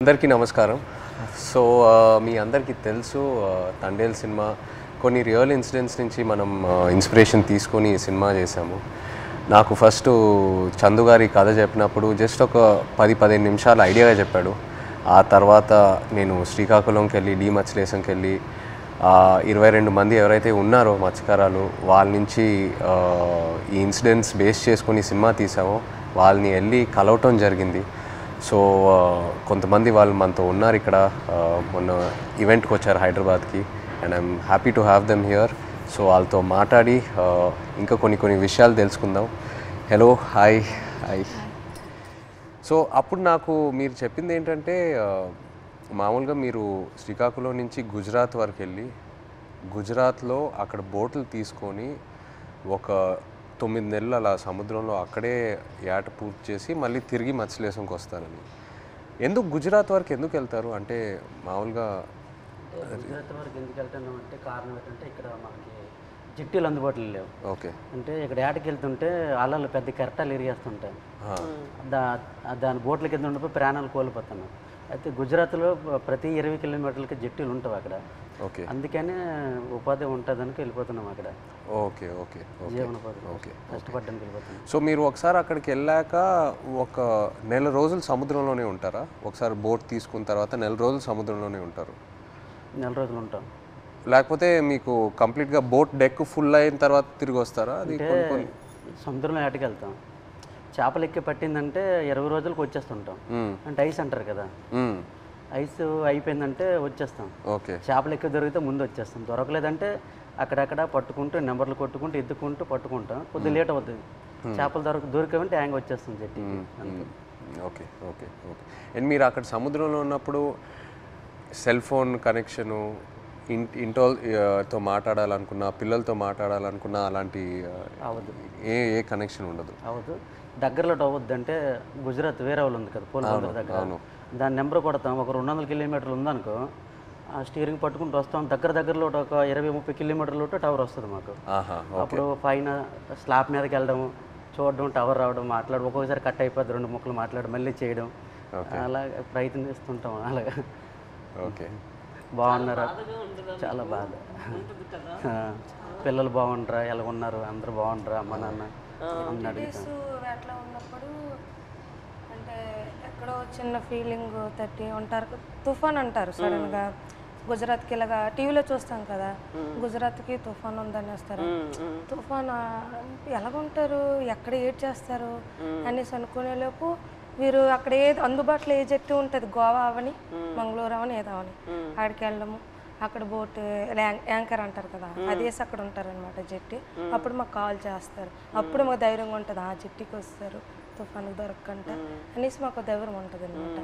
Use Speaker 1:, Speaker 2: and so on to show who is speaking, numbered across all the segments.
Speaker 1: అందరికీ నమస్కారం. సో మీ అందరికీ తెలుసు తండేల్ సినిమా కొన్ని రియల్ ఇన్సిడెంట్స్ నుంచి మనం ఇన్స్పిరేషన్ తీసుకొని ఈ సినిమా చేశాము. నాకు ఫస్ట్ చందు గారి కథ చెప్పినప్పుడు జస్ట్ ఒక 10-15 నిమిషాలు ఐడియాగా చెప్పాడు. ఆ తర్వాత నేను శ్రీకాకుళంకి వెళ్ళి మత్స్యలేశంకి వెళ్ళి 22 మంది ఎవరైతే ఉన్నారో మత్స్యకారాలు వాళ్ళ నుంచి ఈ ఇన్సిడెంట్స్ బేస్ చేసుకొని సినిమా తీసామో వాళ్ళని వెళ్ళి కలవటం జరిగింది. సో కొంతమంది వాళ్ళు మనతో ఉన్నారు ఇక్కడ, మొన్న ఈవెంట్కి వచ్చారు హైదరాబాద్కి, and I'm happy to have them here. So వాళ్ళతో మాట్లాడి ఇంకా కొన్ని విషయాలు తెలుసుకుందాం. Hello, hi. సో అప్పుడు నాకు మీరు చెప్పింది ఏంటంటే మామూలుగా మీరు శ్రీకాకుళం నుంచి గుజరాత్ వరకు వెళ్ళి గుజరాత్లో అక్కడ బోట్లు తీసుకొని ఒక 9 నెలలు అలా సముద్రంలో అక్కడే ఏట పూర్తి చేసి మళ్ళీ తిరిగి మత్స్యలేశంకి వస్తారని. ఎందుకు గుజరాత్ వరకు ఎందుకు వెళ్తారు? అంటే మామూలుగా
Speaker 2: గుజరాత్ వరకు ఎందుకు వెళ్తున్నాం అంటే కారణం ఏంటంటే ఇక్కడ మనకి జట్టీలు అందుబాటులో లేవు.
Speaker 1: ఓకే.
Speaker 2: అంటే ఇక్కడ ఏటకి వెళ్తుంటే అలలు పెద్ద కెరటాలు ఇరిగేస్తుంటాయి. దాని బోట్ల కింద ఉండిపోయి ప్రాణాలు కోల్పోతున్నాం. అయితే గుజరాత్లో ప్రతి 20 కిలోమీటర్లకి జట్టీలు ఉంటావు అక్కడ.
Speaker 1: ఓకే.
Speaker 2: అందుకనే ఉపాధి ఉంటుందని వెళ్ళిపోతున్నాం అక్కడ.
Speaker 1: ఓకే ఓకే
Speaker 2: జీవనోపాధి ఓకే కష్టపడ్డానికి వెళ్ళిపోతున్నాం.
Speaker 1: సో మీరు ఒకసారి అక్కడికి వెళ్ళాక ఒక నెల రోజులు సముద్రంలోనే ఉంటారా? ఒకసారి బోట్ తీసుకున్న తర్వాత నెల రోజులు సముద్రంలోనే ఉంటారు?
Speaker 2: నెల రోజులు ఉంటాం.
Speaker 1: లేకపోతే మీకు కంప్లీట్గా బోట్ డెక్ ఫుల్ అయిన తర్వాత తిరిగి వస్తారా? అది
Speaker 2: సముద్రంలో ఏటకి వెళ్తాం. చేపలు ఎక్కి పట్టిందంటే 20 రోజులకు వచ్చేస్తుంటాం. అంటే ఐస్ అంటారు కదా, ఐస్ అయిపోయిందంటే వచ్చేస్తాం.
Speaker 1: ఓకే.
Speaker 2: చేపలు ఎక్కువ దొరికితే ముందు వచ్చేస్తాం, దొరకలేదంటే అక్కడక్కడ పట్టుకుంటూ నెంబర్లు కొట్టుకుంటూ ఎత్తుకుంటూ పట్టుకుంటాం. కొద్దిగా లేట్ అవుతుంది. చేపలు దొరికేవంటే హ్యాంగ్ వచ్చేస్తుంది జట్టికి.
Speaker 1: Okay okay okay. అండ్ మీరు అక్కడ సముద్రంలో ఉన్నప్పుడు సెల్ ఫోన్ కనెక్షను, ఇంటితో మాట్లాడాలనుకున్నా, పిల్లలతో మాట్లాడాలనుకున్నా అలాంటి
Speaker 2: అవదు,
Speaker 1: ఏ కనెక్షన్ ఉండదు?
Speaker 2: అవదు. దగ్గరలో అవద్దు. అంటే గుజరాత్ వేరే వాళ్ళు ఉంది కదా పోలీసు దగ్గర, దాని నెంబర్ కొడతాం. ఒక 200 కిలోమీటర్లు ఉందనుకో, ఆ స్టీరింగ్ పట్టుకుంటూ వస్తాం. దగ్గరలో ఒక 20-30 కిలోమీటర్లు టవర్ వస్తుంది మాకు. అప్పుడు పైన స్లాబ్ మీదకి వెళ్ళడం, చూడడం, టవర్ రావడం, మాట్లాడడం, ఒక్కొక్కసారి కట్ అయిపోద్ది, 2 ముక్కలు మాట్లాడడం, మళ్ళీ చేయడం, అలా ప్రయత్నిస్తుంటాం. అలాగా.
Speaker 1: ఓకే.
Speaker 2: బాగున్నారా? చాలా బాధ. పిల్లలు బాగుంటారా, ఎలా ఉన్నారు, అందరూ బాగుంటారా, అమ్మ నాన్న అన్నాడు.
Speaker 3: అట్లా ఉన్నప్పుడు అంటే ఎక్కడో చిన్న ఫీలింగ్ తట్టి ఉంటారు. తుఫాన్ అంటారు సడన్గా గుజరాత్కి. ఇలాగా టీవీలో చూస్తాం కదా, గుజరాత్కి తుఫాన్ ఉందని వస్తారు. తుఫాన్ ఎలాగుంటారు, ఎక్కడ ఏడ్ చేస్తారు అనేసి అనుకునేలోపు వీరు అక్కడ ఏది అందుబాటులో ఏ జట్టు ఉంటుంది, గోవా అవని మంగళూరు అవని ఏదో అవని, అక్కడికి వెళ్ళడము. అక్కడ బోట్ యాంకర్ అంటారు కదా, అదేసి అక్కడ ఉంటారనమాట జట్టి. అప్పుడు మాకు కాల్ చేస్తారు. అప్పుడు మాకు ధైర్యంగా ఉంటుంది, ఆ జట్టికి వస్తారు తుఫాను దొరకకంట అనేసి మాకు ధైర్యం ఉంటుంది అనమాట.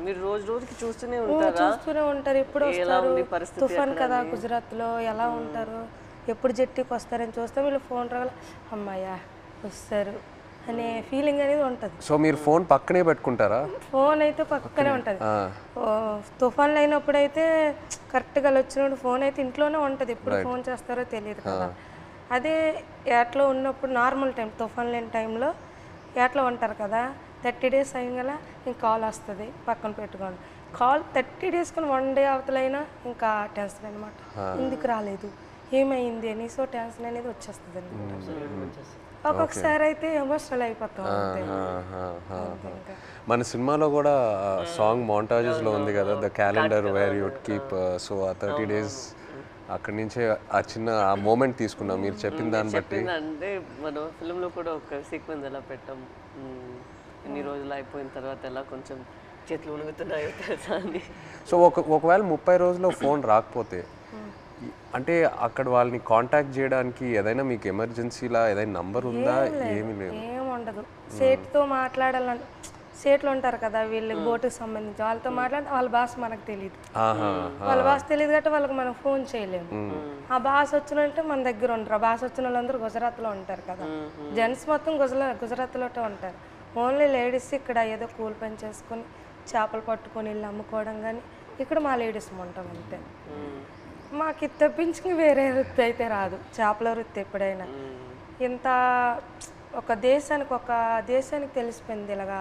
Speaker 3: చూస్తూనే ఉంటారు ఎప్పుడు వస్తారు తుఫాన్ కదా గుజరాత్లో, ఎలా ఉంటారు, ఎప్పుడు జట్టికి వస్తారని చూస్తాం. వీళ్ళు ఫోన్ రావాలి, అమ్మాయ్యా వస్తారు అనే ఫీలింగ్ అనేది ఉంటుంది.
Speaker 1: సో మీరు ఫోన్ పక్కనే పెట్టుకుంటారా?
Speaker 3: ఫోన్ అయితే పక్కనే ఉంటుంది. తుఫాన్లు అయినప్పుడు అయితే కరెక్ట్గా వచ్చినప్పుడు ఫోన్ అయితే ఇంట్లోనే ఉంటుంది, ఎప్పుడు ఫోన్ చేస్తారో తెలియదు కదా. అదే ఏట్లో ఉన్నప్పుడు నార్మల్ టైం, తుఫాన్ లేని టైంలో ఏట్లో ఉంటారు కదా, 30 డేస్ అయ్యగల ఇంక కాల్ వస్తుంది, పక్కన పెట్టుకోండి. కాల్ 30 డేస్ కానీ 1 డే అవతలైనా ఇంకా టెన్షన్ అనమాట, ఎందుకు రాలేదు, ఏమైంది అని. సో టెన్షన్ అనేది వచ్చేస్తుంది అనమాట. ఒక్కొక్కసారి అయితే ఎమోషనల్ అయిపోతాం.
Speaker 1: మన సినిమాలో కూడా సాంగ్ మోంటాజెస్లో ఉంది కదా, the calendar where you'd keep. So ఆ 30 డేస్ అక్కడి నుంచే ఆ చిన్న ఆ మూమెంట్ తీసుకున్నాం మీరు చెప్పిన దాన్ని బట్టి.
Speaker 4: అంటే మన ఫిల్మ్లో కూడా ఒక సీక్వెన్స్ ఎలా పెట్టాం, ఎన్ని రోజులు అయిపోయిన తర్వాత ఎలా కొంచెం చేతులు ఉణుగుతున్నాయో తెలుసా అని. సో
Speaker 1: ఒకవేళ 30 రోజుల్లో ఫోన్ రాకపోతే అంటే అక్కడ వాళ్ళని కాంటాక్ట్ చేయడానికి ఏదైనా మీకు ఎమర్జెన్సీలా ఏదైనా నంబర్ ఉందా? ఏమీ లేదు,
Speaker 3: ఏముండదు. సేట్తో మాట్లాడాలని, సేట్లు ఉంటారు కదా వీళ్ళకి బోటుకి సంబంధించి, వాళ్ళతో మాట్లాడి వాళ్ళ భాష మనకు తెలియదు, వాళ్ళ భాష తెలియదు కాబట్టి వాళ్ళకి మనం ఫోన్ చేయలేము. ఆ భాష వచ్చినంటే మన దగ్గర ఉంటారు. ఆ భాష వచ్చిన వాళ్ళందరూ గుజరాత్లో ఉంటారు కదా, జెంట్స్ మొత్తం గుజరాత్లో ఉంటారు. ఓన్లీ లేడీస్ ఇక్కడ ఏదో కూలి పని చేసుకొని చేపలు పట్టుకొని వెళ్ళి అమ్ముకోవడం, కానీ ఇక్కడ మా లేడీస్ ఉంటాం అంతే. మాకు ఇది తప్పించి వేరే వృత్తి అయితే రాదు, చేపల వృత్తి. ఎప్పుడైనా ఇంత ఒక దేశానికి తెలిసిపోయింది ఇలాగా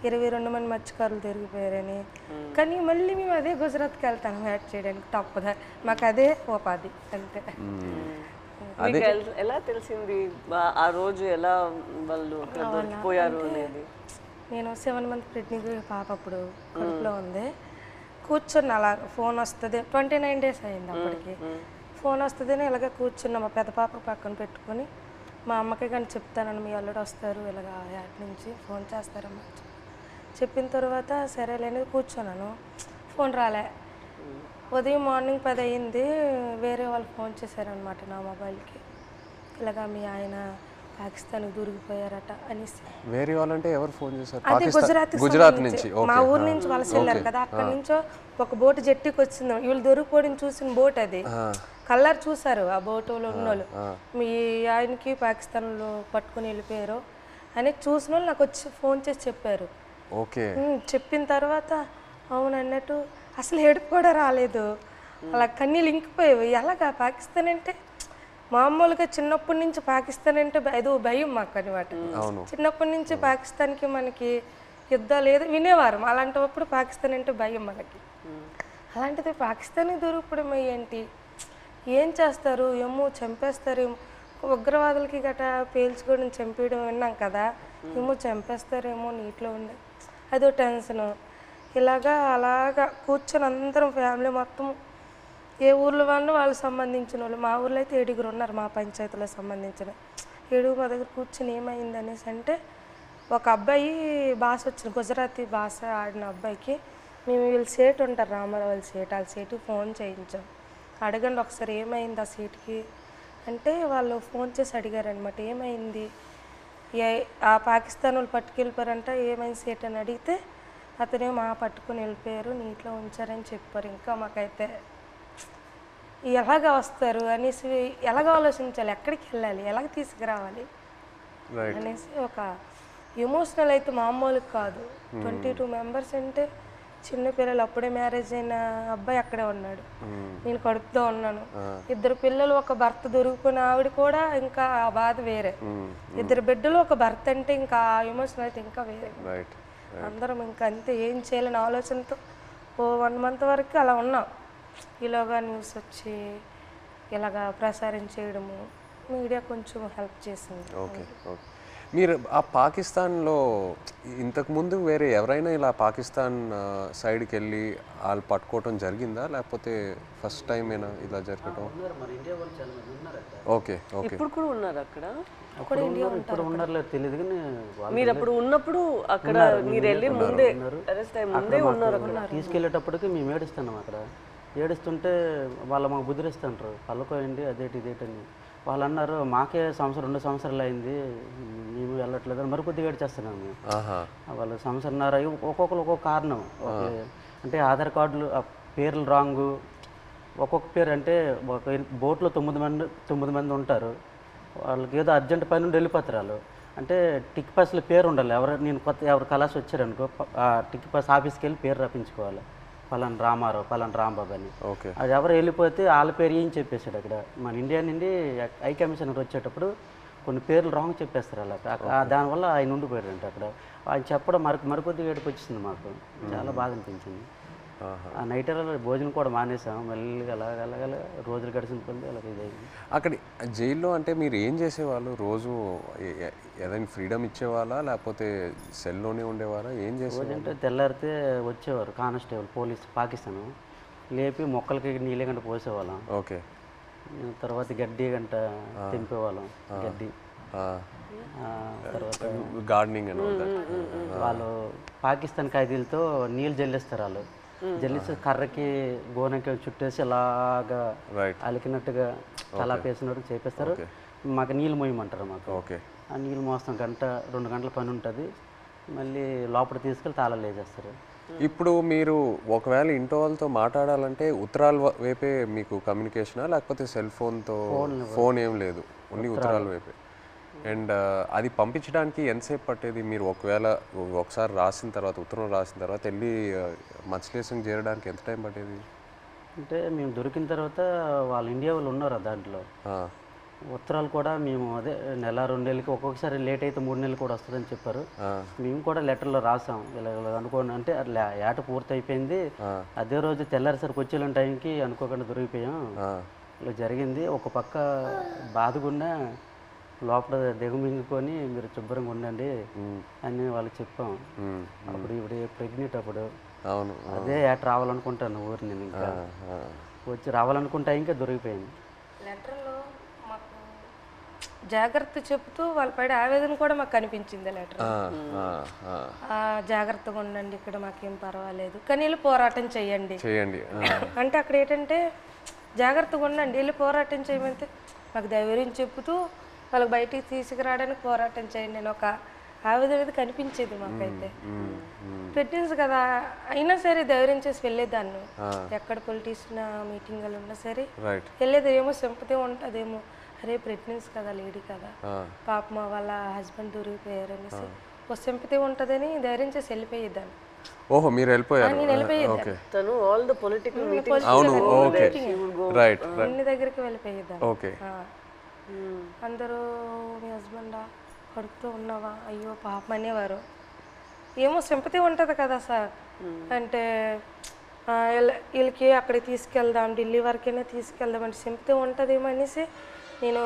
Speaker 3: 22 మంది మత్స్యకారులు దొరికిపోయారని. కానీ మళ్ళీ మేము అదే గుజరాత్కి వెళ్తాను వేట చేయడానికి, తప్పదా, మాకు అదే ఉపాధి అంతే.
Speaker 4: మీకు ఎలా తెలిసింది ఆ రోజు ఎలా వాళ్ళు అక్కడ దొరికిపోయారు అనేది?
Speaker 3: నేను 7 మంత్ ప్రెగ్నెంట్ పాప అప్పుడు కడుపులో ఉంది. కూర్చున్న అలా ఫోన్ వస్తుంది, 29 days అయింది అప్పటికి. ఫోన్ వస్తుందని ఇలాగ కూర్చున్న మా పెద్ద పాప పక్కన పెట్టుకొని, మా అమ్మకి కానీ చెప్తానని మీ అల్లుడు వస్తారు ఇలాగ యాడ్ నుంచి ఫోన్ చేస్తారమ్మా చెప్పిన తర్వాత సరేలేని కూర్చున్నాను. ఫోన్ రాలే. ఉదయం మార్నింగ్ 10 అయింది, వేరే వాళ్ళు ఫోన్ చేశారనమాట నా మొబైల్కి, ఇలాగా మీ ఆయన పాకిస్తాన్కి దూరికిపోయారట అనేసి.
Speaker 1: వేరే వాళ్ళంటే ఎవరు ఫోన్ చేశారు?
Speaker 3: అది గుజరాత్ నుంచి, మా ఊరు నుంచి వలస వెళ్ళారు కదా, అక్కడి నుంచో ఒక బోటు జట్టికి వచ్చింది. వీళ్ళు దొరికిపోవడం చూసిన బోట్ అది, కలర్ చూసారు ఆ బోటులో ఉన్నోళ్ళు, మీ ఆయనకి పాకిస్తాన్లో పట్టుకుని వెళ్ళిపోయారు అని చూసిన వాళ్ళు నాకు వచ్చి ఫోన్ చేసి చెప్పారు.
Speaker 1: ఓకే.
Speaker 3: చెప్పిన తర్వాత అవును అన్నట్టు అసలు ఏడుపు కూడా రాలేదు, అలా కన్నీళ్ళు ఇంకిపోయేవి. ఎలాగా పాకిస్తాన్ అంటే మామూలుగా చిన్నప్పటి నుంచి పాకిస్తాన్ అంటే ఏదో భయం మాకు అనమాట. చిన్నప్పటి నుంచి పాకిస్తాన్కి మనకి యుద్ధాలు ఏదో వినేవారు, అలాంటప్పుడు పాకిస్తాన్ అంటే భయం మనకి. అలాంటిది పాకిస్తాన్కి దొరికిపోవడం ఏంటి, ఏం చేస్తారు ఏమో, చంపేస్తారేమో, ఉగ్రవాదులకి గట్రా పేల్చుకోవడం చంపేయడం విన్నాం కదా, ఏమో చంపేస్తారేమో నీటిలో ఉండే అదో టెన్షను. అలాగా కూర్చొని అందరం ఫ్యామిలీ మొత్తం ఏ ఊర్లో వాళ్ళకి సంబంధించిన వాళ్ళు, మా ఊర్లో అయితే 7 ఉన్నారు మా పంచాయతీలో సంబంధించిన 7 మా దగ్గర కూర్చొని ఏమైంది అనేసి అంటే, ఒక అబ్బాయి భాష వచ్చింది, గుజరాతీ భాష ఆడిన అబ్బాయికి మేము వీళ్ళు సేట్ ఉంటారు రామారావు వాళ్ళ సేట్, వాళ్ళ సేటుకి ఫోన్ చేయించాం. అడగండి ఒకసారి ఏమైంది ఆ సీట్కి అంటే, వాళ్ళు ఫోన్ చేసి అడిగారనమాట ఏమైంది, ఆ పాకిస్తాన్ వాళ్ళు పట్టుకెళ్ళిపోయారంట, ఏమైంది సేట్ అని అడిగితే అతనేమో మా పట్టుకుని వెళ్ళిపోయారు నీటిలో ఉంచారని చెప్పారు. ఇంకా మాకైతే ఎలాగ వస్తారు అనేసి, ఎలాగ ఆలోచించాలి, ఎక్కడికి వెళ్ళాలి, ఎలాగ తీసుకురావాలి అనేసి ఒక ఎమోషనల్ అయితే మామూలు కాదు. 22 members అంటే చిన్న పిల్లలు, అప్పుడే మ్యారేజ్ అయిన అబ్బాయి అక్కడే ఉన్నాడు, నేను కడుపుతో ఉన్నాను, 2 పిల్లలు, ఒక భర్త దొరికిపోయిన ఆవిడ కూడా ఇంకా ఆ బాధ వేరే, 2 బిడ్డలు ఒక భర్త అంటే ఇంకా ఆ ఎమోషన్ అయితే ఇంకా వేరే. అందరం ఇంకా అంతే ఏం చేయాలని ఆలోచనతో ఓ 1 month వరకు అలా ఉన్నాం. ఇలాగా న్యూస్ వచ్చి ఇలాగా ప్రసారం చేయడము, మీడియా కొంచెం హెల్ప్ చేసింది.
Speaker 1: Okay okay. మీరు ఆ పాకిస్తాన్లో ఇంతకుముందు వేరే ఎవరైనా ఇలా పాకిస్తాన్ సైడ్కి వెళ్ళి వాళ్ళు పట్టుకోవటం జరిగిందా, లేకపోతే ఫస్ట్ టైం అయినా ఇలా జరగటం? Okay okay.
Speaker 4: ఇప్పుడు కూడా ఉన్నారు అక్కడ?
Speaker 2: ఇప్పుడు ఉన్నారో తెలియదు కానీ
Speaker 4: మీరు అప్పుడు ఉన్నప్పుడు అక్కడ మీరు వెళ్ళి ముందే అరెస్ట్ అయ్యి ముందే ఉన్నారు అక్కడ.
Speaker 2: తీసుకెళ్ళేటప్పటికి మేము ఏడుస్తున్నాం అక్కడ, ఏడుస్తుంటే వాళ్ళు మాకు బుద్ధిరిస్తుంటారు, పళ్ళకోయండి అదేటి ఇదేటని. వాళ్ళు అన్నారు మాకే 2 సంవత్సరాలు అయింది మేము వెళ్ళట్లేదు అని మరి కొద్దిగా ఏడ్చేస్తున్నాము మేము. వాళ్ళు 1.5 సంవత్సరాలు ఒక్కొక్కరు ఒక్కొక్క కారణం, అంటే ఆధార్ కార్డులు పేర్లు రాంగు, ఒక్కొక్క పేరు అంటే ఒక బోట్లో 9 మంది ఉంటారు, వాళ్ళకి ఏదో అర్జెంట్ పని నుండి వెళ్ళిపోతారు వాళ్ళు, అంటే టిక్ పాస్లో పేరు ఉండాలి. ఎవరు కలాసి వచ్చారనుకో ఆ టిక్ పాస్ ఆఫీస్కి వెళ్ళి పేరు రప్పించుకోవాలి, పలానా రామారావు పలానా రాంబాబు అని. అది ఎవరు వెళ్ళిపోతే వాళ్ళ పేరు ఏం చెప్పేశాడు అక్కడ. మన ఇండియా నుండి హై కమిషనర్ వచ్చేటప్పుడు కొన్ని పేర్లు రాంగ్ చెప్పేస్తారు అలా, దానివల్ల ఆయన ఉండిపోయారంట అక్కడ. ఆయన చెప్పడం మరికొద్దిగా ఏడుపు వచ్చింది మాకు, చాలా బాధ అనిపించింది. ఆ నైట్ భోజనం కూడా మానేసాం, మెల్లిగా అలాగ రోజులు గడిచిన కొద్ది అలాగ ఇదైంది.
Speaker 1: అక్కడ జైల్లో అంటే మీరు ఏం చేసేవాళ్ళు రోజు? ఏదైనా ఫ్రీడమ్ ఇచ్చేవాళ్ళా లేకపోతే సెల్లోనే ఉండేవారా? ఏం చేసేవాళ్ళు?
Speaker 2: అంటే తెల్లారితే వచ్చేవారు కానిస్టేబుల్ పోలీస్ పాకిస్తాన్, లేపి మొక్కలకి నీళ్ళ గంట పోసేవాళ్ళం.
Speaker 1: ఓకే.
Speaker 2: తర్వాత గడ్డి గంట తెంపేవాళ్ళం, గడ్డి. తర్వాత
Speaker 1: గార్డెనింగ్ అని
Speaker 2: వాళ్ళు పాకిస్తాన్ ఖైదీలతో నీళ్ళు జల్లిస్తారు, వాళ్ళు జల్లిసి కర్రకి గోనెకి చుట్టేసి అలాగా అలికినట్టుగా కలాపేసినట్టు చేపిస్తారు. మాకు నీళ్ళు మోయమంటారు మాకు.
Speaker 1: ఓకే.
Speaker 2: ఆ నీళ్ళు మోస్తాం 1-2 గంటల పని ఉంటుంది, మళ్ళీ లోపల తీసుకెళ్ళి తాళాలు వేసేస్తారు.
Speaker 1: ఇప్పుడు మీరు ఒకవేళ ఇంట్లో వాళ్ళతో మాట్లాడాలంటే ఉత్తరాల వైపే మీకు కమ్యూనికేషనా లేకపోతే సెల్ ఫోన్తో? ఫోన్ ఏం లేదు, ఓన్లీ ఉత్తరాల వైపే. అండ్ అది పంపించడానికి ఎంతసేపు పట్టేది? మీరు ఒకసారి రాసిన తర్వాత ఉత్తరం రాసిన తర్వాత వెళ్ళి మత్స్యలేశం చేరడానికి ఎంత టైం పట్టేది?
Speaker 2: అంటే మేము దొరికిన తర్వాత వాళ్ళు ఇండియా వాళ్ళు ఉన్నారు దాంట్లో, ఉత్తరాలు కూడా మేము అదే నెల 2 నెలలకి ఒక్కొక్కసారి లేట్ అయితే 3 నెలలు కూడా వస్తుందని చెప్పారు. మేము కూడా లెటర్లో రాసాం ఇలా అనుకోండి అంటే అట్లా ఏట పూర్తి అయిపోయింది, అదే రోజు తెల్లారిసరికి వచ్చేలాంటి టైంకి అనుకోకుండా దొరికిపోయాం, ఇలా జరిగింది. ఒక పక్క బాధగున్నా లోపల దిగమింగుకొని మీరు శుభ్రంగా ఉండండి అని వాళ్ళకి చెప్పాం. అప్పుడు ఇప్పుడు ప్రెగ్నెంట్ అప్పుడు
Speaker 1: అవును
Speaker 2: అదే ఏట రావాలనుకుంటాను ఊరి నేను ఇంకా వచ్చి రావాలనుకుంటా ఇంకా దొరికిపోయింది.
Speaker 3: లెటర్లో మాకు జాగ్రత్త చెప్తూ వాళ్ళ పైన ఆవేదన కూడా మాకు కనిపించింది లెటర్. జాగ్రత్తగా ఉండండి, ఇక్కడ మాకేం పర్వాలేదు కానీ వెళ్ళి పోరాటం చేయండి. అంటే అక్కడ ఏంటంటే జాగ్రత్తగా ఉండండి, వెళ్ళి పోరాటం చేయమంటే మాకు ధైర్యం చెప్తూ వాళ్ళకి బయటికి తీసుకురావడానికి పోరాటం చేయండి నేను ఒక ఆవేదన కనిపించేది మాకైతే. ప్రెగ్నెన్సీ కదా అయినా సరే ధైర్యం చేసి వెళ్ళేదాన్ని, ఎక్కడ పొలిటీషియన్ మీటింగ్లు ఉన్నా సరే వెళ్ళేది. ఏమో సింపతి ఉంటుందేమో, అరే ప్రెగ్నెన్సీ కదా లేడీ కదా పాపం వాళ్ళ హస్బెండ్ దొరికిపోయారు అనేసి ఒక సింపతి ఉంటుందని ధైర్యం చేసి వెళ్ళిపోయేదాన్ని.
Speaker 1: ఓహో మీరు వెళ్ళిపోయారు.
Speaker 3: నేను వెళ్ళిపోయేదాన్ని,
Speaker 4: తను ఆల్ ద పొలిటికల్
Speaker 3: అన్ని దగ్గరికి వెళ్ళిపోయేదాన్ని. అందరూ మీ హస్బెండా కడుపుతో ఉన్నావా అయ్యో పాపం అనేవారు. ఏమో సింపతి ఉంటుంది కదా సార్, అంటే వీళ్ళకి అక్కడికి తీసుకెళ్దాం ఢిల్లీ వరకైనా తీసుకెళ్దాం అంటే సింపతి ఉంటుందేమో అనేసి నేను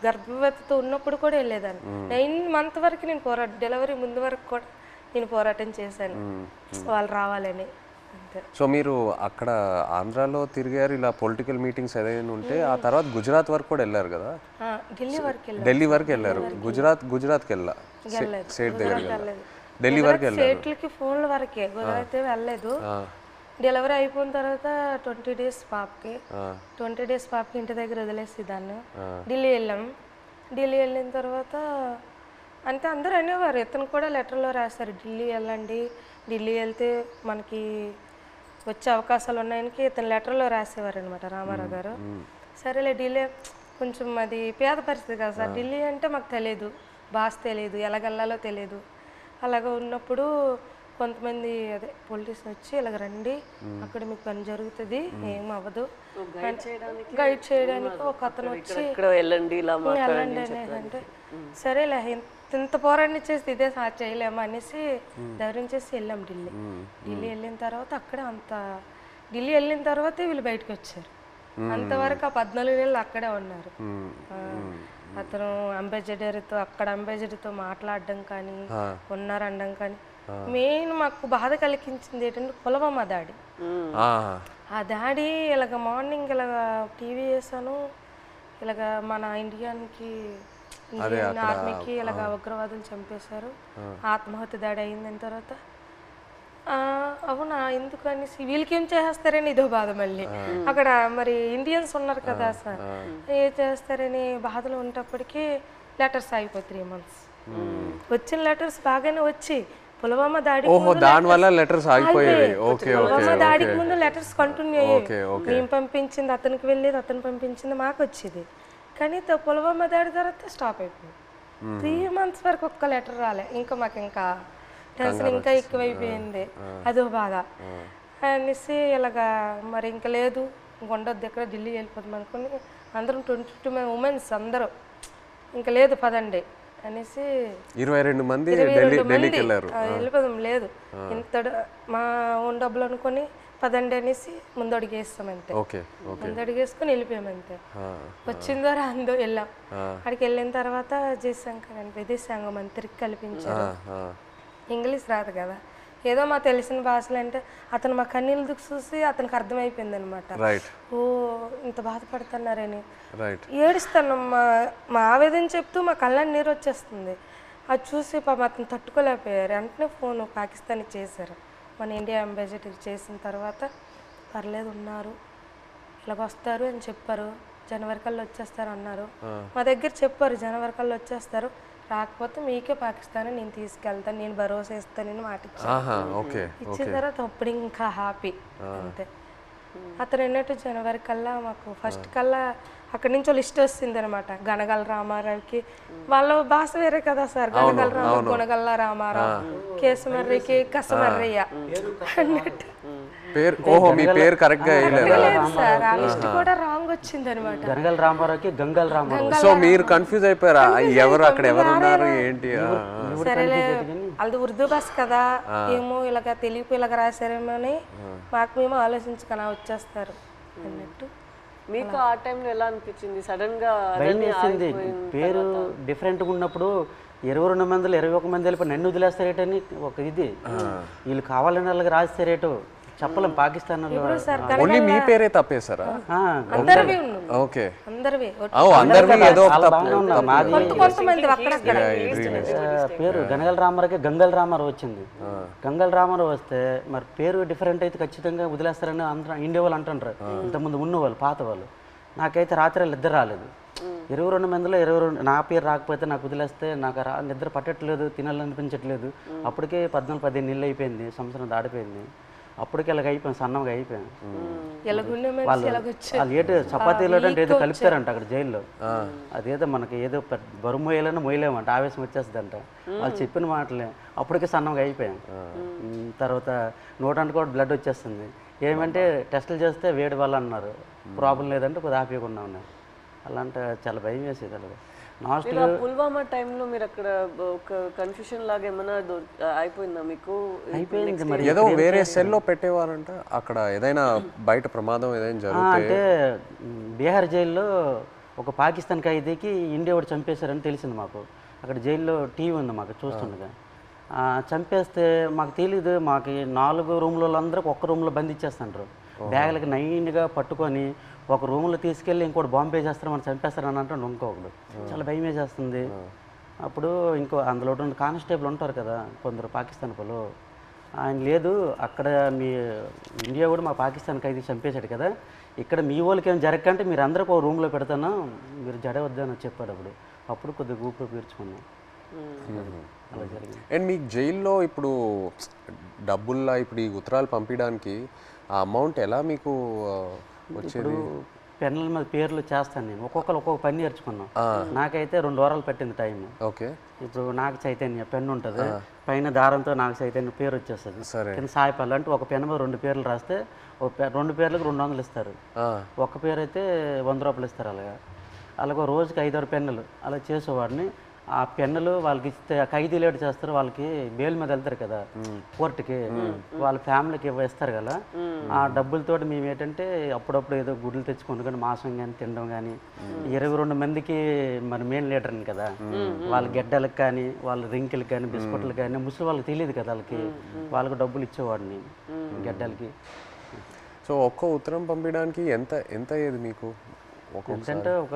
Speaker 3: గర్భవతితో ఉన్నప్పుడు కూడా వెళ్ళేదాన్ని. 9 months వరకు నేను డెలివరీ ముందు వరకు కూడా నేను పోరాటం చేశాను వాళ్ళు రావాలని.
Speaker 1: సో మీరు అక్కడ ఆంధ్రాలో తిరిగారు ఇలా పొలిటికల్ మీటింగ్స్ ఏదైనా ఉంటే, ఆ తర్వాత గుజరాత్ వరకు కూడా వెళ్ళారు కదా? ఢిల్లీ వరకు వెళ్ళారు. గుజరాత్కి వెళ్ళా స్టేట్ దగ్గర ఢిల్లీ వరకు వెళ్ళారు.
Speaker 3: స్టేట్లకి ఫోన్ల వరకే, గుజరాత్ వెళ్ళలేదు. డెలివరీ అయిపోయిన తర్వాత 20 days పాపకి 20 days పాపకి ఇంటి దగ్గర వదిలేసి దాన్ని ఢిల్లీ వెళ్ళాం. ఢిల్లీ వెళ్ళిన తర్వాత అంటే అందరూ అనేవారు, ఇతను కూడా లెటర్లో రాశారు ఢిల్లీ వెళ్ళండి, ఢిల్లీ వెళ్తే మనకి వచ్చే అవకాశాలు ఉన్నాయని ఇతను లెటర్లో రాసేవారు అనమాట రామారావు గారు. సరేలే ఢిల్లీ కొంచెం అది పేద పరిస్థితి కదా సార్, ఢిల్లీ అంటే మాకు తెలియదు, భాష తెలియదు, ఎలాగెళ్ళాలో తెలియదు. అలాగ ఉన్నప్పుడు కొంతమంది అదే పొలిటీషియన్ వచ్చి ఇలాగ రండి అక్కడ మీకు పని జరుగుతుంది ఏం అవ్వదు గైడ్ చేయడానికి ఒక అతను వచ్చి వెళ్ళండి అంటే సరేలే ఇంత పోరాటం చేస్తే ఇదే చేయలేము అనేసి ధైర్యం చేసి వెళ్ళాం ఢిల్లీ. ఢిల్లీ వెళ్ళిన తర్వాత అక్కడే ఢిల్లీ వెళ్ళిన తర్వాత వీళ్ళు బయటకు వచ్చారు. అంతవరకు ఆ 14 నెలలు అక్కడే ఉన్నారు. అతను అంబాసిడర్తో అక్కడ అంబాసిడర్తో మాట్లాడడం కానీ ఉన్నారనడం కానీ. మెయిన్ మాకు బాధ కలిగించింది ఏంటంటే పుల్వామా దాడి. ఆ దాడి ఇలాగ మార్నింగ్ ఇలాగ టీవీ వేసాను, ఇలాగ మన ఇండియన్ ఆర్మీకి ఇలాగ ఉగ్రవాదులు చంపేశారు, ఆత్మహత్య దాడి అయిందని తర్వాత అవునా ఎందుకు అనేసి వీళ్ళకి ఏం చేస్తారని ఇదో బాధ. మళ్ళీ అక్కడ మరి ఇండియన్స్ ఉన్నారు కదా సార్, ఏం చేస్తారని బాధలు ఉన్నప్పటికీ లెటర్స్ ఆగిపోయి 3 months. వచ్చిన లెటర్స్ బాగానే వచ్చి పుల్వామా దాడికి ముందు లెటర్స్ కంటిన్యూ అయ్యాయి. మేము పంపించింది అతనికి వెళ్ళేది, అతను పంపించింది మాకు వచ్చేది. కానీ పుల్వామా దాడి తర్వాత స్టాప్ అయిపోయింది. 3 months వరకు ఒక్క లెటర్ రాలే. ఇంకా మాకు ఇంకా టెన్షన్ ఇంకా ఎక్కువైపోయింది, అదో బాధ అనేసి ఇలాగా మరి ఇంకా లేదు ఉండొద్దు ఎక్కడ ఢిల్లీ వెళ్ళిపోతాం అనుకుని అందరం 22 women అందరూ ఇంకా లేదు పదండి అనేసి
Speaker 1: 22 మంది
Speaker 3: వెళ్ళిపోదాం లేదు ఇంత మా ఓన్ డబ్బులు అనుకుని పదండి అనేసి ముందు అడిగేస్తాం అంతే. ముందు అడిగేసుకుని వెళ్ళిపోయాం అంతే. వచ్చిందో రాందో వెళ్ళాం. అక్కడికి వెళ్ళిన తర్వాత జయశంకర్ అని విదేశాంగ మంత్రికి కల్పించారు. ఇంగ్లీష్ రాదు కదా, ఏదో మా తెలిసిన భాషలు అంటే అతను మా కన్నీళ్ళు దుక్కు చూసి అతనికి అర్థమైపోయింది అనమాట. ఓ ఇంత బాధపడుతున్నారని ఏడుస్తాను. మా ఆవేదన చెప్తూ మా కళ్ళని నీరు వచ్చేస్తుంది. అది చూసి పాపం అతను తట్టుకోలేకపోయారు. వెంటనే ఫోన్ పాకిస్తాన్కి చేశారు. మన ఇండియా అంబాసిడర్ చేసిన తర్వాత పర్లేదు ఉన్నారు ఇలాగొస్తారు అని చెప్పారు. జనవరి కల్లా వచ్చేస్తారు అన్నారు. మా దగ్గర చెప్పారు జనవరి కల్లా వచ్చేస్తారు, రాకపోతే మీకే పాకిస్తాన్ నేను తీసుకెళ్తాను, నేను భరోసా ఇస్తానని మాట ఇచ్చిన తర్వాత అప్పుడు ఇంకా హ్యాపీ అంతే. అతను ఎన్నట్టు జనవరి కల్లా మాకు ఫస్ట్ కల్లా అక్కడి నుంచి లిస్ట్ వస్తుంది అనమాట. గనగల రామారావుకి వాళ్ళ భాష వేరే కదా సార్, గనగల రామారావు గుణగల్ల రామారావు, కేసమర్రికి కసమర్రయ్య అన్నట్టు
Speaker 1: పేరు ఓహో మీ పేరు కరెక్ట్గా వేయలేదా?
Speaker 3: లేదు సార్, ఆ లిస్ట్ కూడా రాంగ్ వచ్చింది అనమాట.
Speaker 2: గనగల రామారావుకి గంగల్ రామారావు.
Speaker 1: సో మీరు కన్ఫ్యూజ్ అయిపోయారా ఎవరు అక్కడ ఎవరు ఉన్నారు ఏంటి?
Speaker 3: సరేలే అది ఉర్దూ బస్ కదా, ఏమో ఇలాగ తెలియపు ఇలాగ రాశారేమో అని మాకు మేము ఆలోచించుకొని వచ్చేస్తారు అన్నట్టు.
Speaker 4: మీకు ఆ టైంలో ఎలా అనిపించింది? సడన్ గా
Speaker 2: భయం వేసింది. పేరు డిఫరెంట్గా ఉన్నప్పుడు 22 మందిలో 21 మంది వెళ్ళిపోయి నన్ను వదిలేస్తారేటని ఒక ఇది, వీళ్ళు కావాలని వాళ్ళకి రాస్తారేటో చెప్పలేం. పాకిస్తాన్
Speaker 1: ఓన్లీ మీ పేరే తప్పేశారా?
Speaker 3: అందరివి ఉన్నాయి,
Speaker 1: ఓకే,
Speaker 3: అందరివి
Speaker 1: అందరివి ఏదో ఒక
Speaker 3: కొంతమంది అక్కడక్కడ
Speaker 2: పేరు గనగల రామారావుకి గంగల్ రామారావు వచ్చింది. గంగల్ రామారావు వస్తే మరి పేరు డిఫరెంట్ అయితే ఖచ్చితంగా వదిలేస్తారని అందరూ ఇండియా వాళ్ళు అంటుంటారు, ఇంతకుముందు ఉన్నవాళ్ళు పాత వాళ్ళు. నాకైతే రాత్రి ఇద్దరు రాలేదు. 22 మందిలో 22 నా పేరు రాకపోతే నాకు వదిలేస్తే నాకు నిద్ర పట్టట్లేదు, తినాలనిపించట్లేదు. అప్పటికే 14-15 నెలలు అయిపోయింది, సంవత్సరం దాడిపోయింది. అప్పటికి ఇలాగ అయిపోయాను, సన్నంగా అయిపోయాను. వాళ్ళు ఏదో చపాతీలో అంటే ఏదో కలుపుతారంట అక్కడ జైల్లో, అదేదో మనకి ఏదో బరువు మోయాలని మోయలేమంట, ఆవేశం వచ్చేస్తుందంట. వాళ్ళు చెప్పిన మాటలే అప్పటికే సన్నంగా అయిపోయాం. తర్వాత నోటంటే కూడా బ్లడ్ వచ్చేస్తుంది. ఏమంటే టెస్టులు చేస్తే వేడి వల్ల అన్నారు, ప్రాబ్లం లేదంటే కొద్దిగా ఆపేయకుండా ఉన్నారు. అలాంటి చాలా భయం వేసేది. అలాగే
Speaker 4: పుల్వామా టైంలో మీరు అక్కడ ఒక కన్ఫ్యూషన్ లాగా ఏమైనా అయిపోయిందా మీకు?
Speaker 2: అయిపోయింది మరి.
Speaker 1: ఏదో వేరే సెల్లో పెట్టేవారంట అక్కడ, ఏదైనా బయట ప్రమాదం ఏదైనా జరిగితే.
Speaker 2: అంటే బీహార్ జైల్లో ఒక పాకిస్తాన్ ఖైదీకి ఇండియా వాడు చంపేశారని తెలిసింది మాకు. అక్కడ జైల్లో టీవీ ఉంది మాకు చూస్తుండగా. చంపేస్తే మాకు తెలీదు, మాకు 4 రూమ్లలో అందరికి ఒక్క రూమ్లో బంధించేస్తుంటారు. బ్యాగులకి నైన్గా పట్టుకొని ఒక రూమ్లో తీసుకెళ్ళి ఇంకోటి బాంబే చేస్తారు, మనం చంపేస్తారని అంటే ఇంకొకడు. చాలా భయం వేసేస్తుంది. అప్పుడు ఇంకో అందులో కానిస్టేబుల్ ఉంటారు కదా కొందరు పాకిస్తాన్ వాళ్ళు, ఆయన లేదు అక్కడ మీ ఇండియా కూడా మా పాకిస్తాన్ ఖైదీ చంపేశాడు కదా, ఇక్కడ మీ వాళ్ళకి ఏం జరగకంటే మీరు అందరికి ఒక రూమ్లో పెడతాను, మీరు జడవద్దని చెప్పాడు. అప్పుడు కొద్దిగా ఊపిరి పీల్చుకున్నాం. అలా జరిగింది.
Speaker 1: అండ్ మీకు జైల్లో ఇప్పుడు డబ్బుల్లా ఇప్పుడు ఈ ఉత్తరాలు పంపించడానికి ఆ అమౌంట్ ఎలా మీకు వచ్చేది?
Speaker 2: పెన్నుల మీద పేర్లు చేస్తాను నేను, ఒక్కొక్కరు ఒక్కొక్క పని నేర్చుకున్నాం. నాకైతే 2 వారాలు పట్టింది టైం.
Speaker 1: ఓకే,
Speaker 2: ఇప్పుడు నాకు చైతన్య పెన్ను ఉంటుంది, పైన దారంతో నాకు చైతన్య పేరు వచ్చేస్తుంది. కింద సాయిపల్లి అంటే ఒక పెన్ను మీద 2 పేర్లు రాస్తే 2 పేర్లకు 200 ఇస్తారు. ఒక పేరు అయితే 100 రూపాయలు ఇస్తారు. అలాగే రోజుకి 5-6 పెన్నులు అలా చేసేవాడిని. ఆ పెన్నులు వాళ్ళకి ఇస్తే ఖైదీ లేట్ చేస్తారు, వాళ్ళకి బెయిల్ మీద వెళ్తారు కదా కోర్టుకి, వాళ్ళ ఫ్యామిలీకి ఇస్తారు కదా. ఆ డబ్బులతో మేము ఏంటంటే అప్పుడప్పుడు ఏదో గుడ్లు తెచ్చుకొని కానీ మాంసం కానీ తినడం కానీ, 22 మందికి మరి మెయిన్ లీడర్ని కదా, వాళ్ళ గెడ్డలకు కానీ వాళ్ళ రింకిలకు కానీ బిస్కెట్లకు కానీ ముసలి వాళ్ళకి తెలియదు కదా, వాళ్ళకి డబ్బులు ఇచ్చేవాడిని గెడ్డలకి.
Speaker 1: సో ఒక్కో ఉత్తరం పంపించడానికి ఎంత అయ్యేది మీకు?
Speaker 2: అంటే ఒక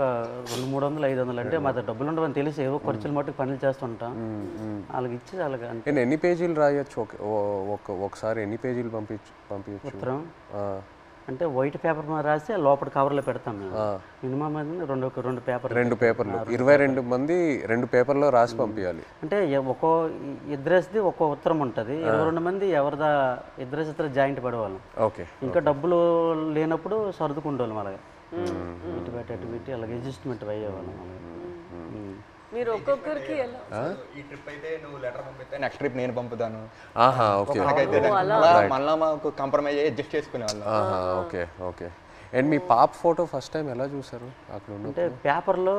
Speaker 2: 200-300-500 అంటే మా డబ్బులు ఉండవని తెలిసి ఏవో ఖర్చులు మట్టుకు పనులు చేస్తుంటాం. వాళ్ళకి ఇచ్చి అలాగే.
Speaker 1: నేను ఎన్ని పేజీలు రాయొచ్చు ఒకసారి? ఎన్ని పేజీలు పంపించచ్చు
Speaker 2: ఉత్తరం? అంటే వైట్ పేపర్ మీద రాసి లోపల కవర్లో పెడతాం మేము. మినిమం 2 పేపర్లు
Speaker 1: 22 మంది 2 పేపర్లో రాసి పంపించాలి.
Speaker 2: అంటే ఒక్కో ఇద్దరేసిది ఒక్కో ఉత్తరం ఉంటుంది. 22 మంది ఎవరిదా ఇద్దరు జాయింట్ పడేవాళ్ళం.
Speaker 1: ఓకే,
Speaker 2: ఇంకా డబ్బులు లేనప్పుడు సర్దుకుంటేవాళ్ళం. అలాగే ఇటు పెట్టి అలాగే అడ్జస్ట్మెంట్ అయ్యేవాళ్ళం.
Speaker 4: మీరు ఒక్కొక్కరికి
Speaker 5: ఈ ట్రిప్ అయితే నువ్వు లెటర్ పంపిస్తే నెక్స్ట్ ట్రిప్ నేను పంపుతాను.
Speaker 1: ఓకే,
Speaker 5: మళ్ళీ మాకు కాంప్రమైజ్ అయ్యి అడ్జస్ట్ చేసుకునేవాళ్ళం.
Speaker 1: ఓకే. అండ్ మీ పాప ఫోటో ఫస్ట్ టైం ఎలా చూసారు అక్కడ?
Speaker 2: అంటే పేపర్లో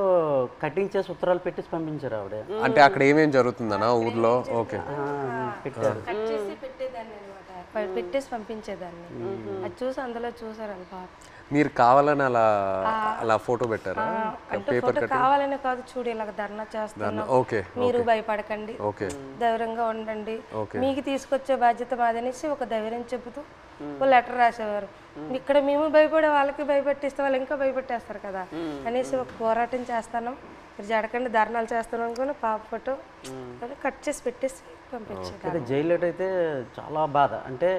Speaker 2: కటింగ్ చేసి ఉత్తరాలు పెట్టేసి పంపించారు ఆవిడ.
Speaker 1: అంటే అక్కడ ఏమేం జరుగుతుందనా ఊర్లో? ఓకే,
Speaker 2: పెట్టారు,
Speaker 3: పెట్టేసి పంపించేదాన్ని. అది చూసి అందులో చూసారు పాప.
Speaker 1: మీరు కావాలని అలా ఫోటో పెట్టారా?
Speaker 3: అంటే ఫోటో కావాలని కాదు, చూడు ఇలాగ ధర్నా చేస్తున్నాం, మీరు భయపడకండి, ధైర్యంగా ఉండండి, మీకు తీసుకొచ్చే బాధ్యత మాదనేసి ఒక ధైర్యం చెబుతూ ఒక లెటర్ రాసేవారు. ఇక్కడ మేము భయపడే వాళ్ళకి భయపెట్టిస్తే వాళ్ళు ఇంకా భయపెట్టేస్తారు కదా అనేసి ఒక పోరాటం చేస్తాను, మీరు జడకండి ధర్నాలు చేస్తాను అనుకుని పాప ఫోటో కట్ చేసి పెట్టేసి పంపించారు.
Speaker 2: జైల్లో అయితే చాలా బాధ. అంటే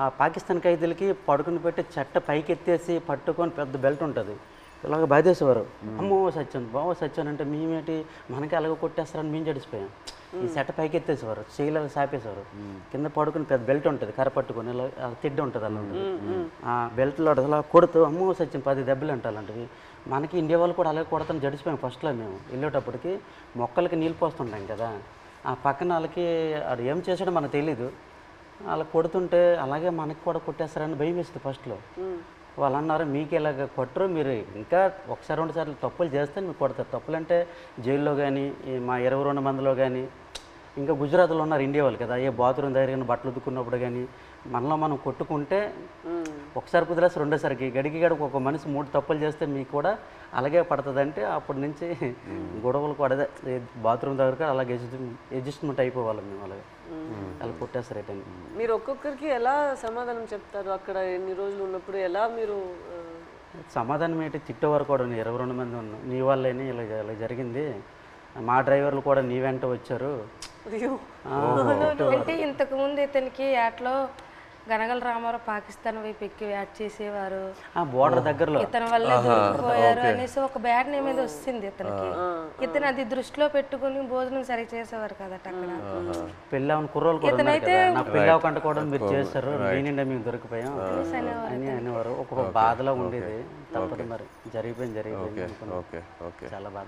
Speaker 2: ఆ పాకిస్తాన్ ఖైదీలకి పడుకుని పెట్టి చెట్ట పైకి ఎత్తేసి పట్టుకొని పెద్ద బెల్ట్ ఉంటుంది, ఇలాగ బాధేసేవారు. అమ్మో సత్యం బావో సత్యం అంటే మేమేంటి మనకి అలాగ కొట్టేస్తారని మేము జడిసిపోయాం. ఈ చెట్ట పైకి ఎత్తేసేవారు, చేయలేదు సాపేసేవారు. కింద పడుకుని పెద్ద బెల్ట్ ఉంటుంది, కర్ర పట్టుకొని ఇలా తిడ్డ ఉంటుంది, అలా ఉంటుంది. ఆ బెల్ట్లో అలా కొడుతూ అమ్మో సత్యం 10 దెబ్బలు అంటే అలాంటివి. మనకి ఇండియా వాళ్ళు కూడా అలాగే కొడతాను జడిసిపోయాం. ఫస్ట్లో మేము వెళ్ళేటప్పటికి మొక్కలకి నీళ్ళు పోస్తుంటాం కదా, ఆ పక్కన వాళ్ళకి అది ఏం చేసాడో మనకు తెలీదు. అలా కొడుతుంటే అలాగే మనకి కూడా కొట్టేస్తారని భయం వేస్తుంది ఫస్ట్లో. వాళ్ళు అన్నారు మీకు ఇలాగ కొట్టరు, మీరు ఇంకా ఒకసారి 2 సార్లు తప్పులు చేస్తే మీకు కొడతారు. తప్పులు అంటే జైల్లో కానీ మా 22 మందిలో కానీ, ఇంకా గుజరాత్లో ఉన్నారు ఇండియా వాళ్ళు కదా, ఏ బాత్రూమ్ దగ్గర కానీ బట్టలు ఉతుక్కున్నప్పుడు కానీ మనలో మనం కొట్టుకుంటే ఒకసారి కుదిరేసి రెండోసారికి గడికి ఒక మనిషి 3 తప్పులు చేస్తే మీకు కూడా అలాగే పడుతుంది అంటే అప్పటి నుంచి గొడవలు కూడా అదే బాత్రూమ్ దగ్గర అలాగే అడ్జస్ట్మెంట్ అయిపోవాలి మేము. అలాగే అలా కొట్టేస్తారు రిటర్న్.
Speaker 4: మీరు ఒక్కొక్కరికి ఎలా సమాధానం చెప్తారు అక్కడ ఎన్ని రోజులు ఉన్నప్పుడు? ఎలా మీరు
Speaker 2: సమాధానం ఏంటి, తిట్టేవారు కూడా 22 మంది ఉన్నాం, నీ వాళ్ళని ఇలా ఇలా జరిగింది, మా డ్రైవర్లు కూడా నీ వెంట వచ్చారు.
Speaker 3: అంటే ఇంతకుముందు ఇతనికి యాట్లో గనగల రామారావు పాకిస్తాన్ వైపు ఎక్కి యాడ్ చేసేవారు,
Speaker 2: బోర్డర్ దగ్గరలో
Speaker 3: ఇతని వల్లే దొరికిపోయారు అనేసి ఒక బ్యాడ్ నేమ్ మీద వస్తుంది ఇతనికి. ఇతను అది దృష్టిలో పెట్టుకుని భోజనం సరిగ్గా చేసేవారు కదట అక్కడ.
Speaker 2: పెళ్ళి అవును కుర్రోలు కూడా ఉన్నారు కదా, నాకు పెళ్ళి అవ్వకుండా కూడా మీరు చేస్తారు, నేనిండా మేము దొరికిపోయాం అని అనేవారు. ఒక్కొక్క బాధలో ఉండేది. తప్పదు మరి, జరిగిపోయింది చాలా బాధ.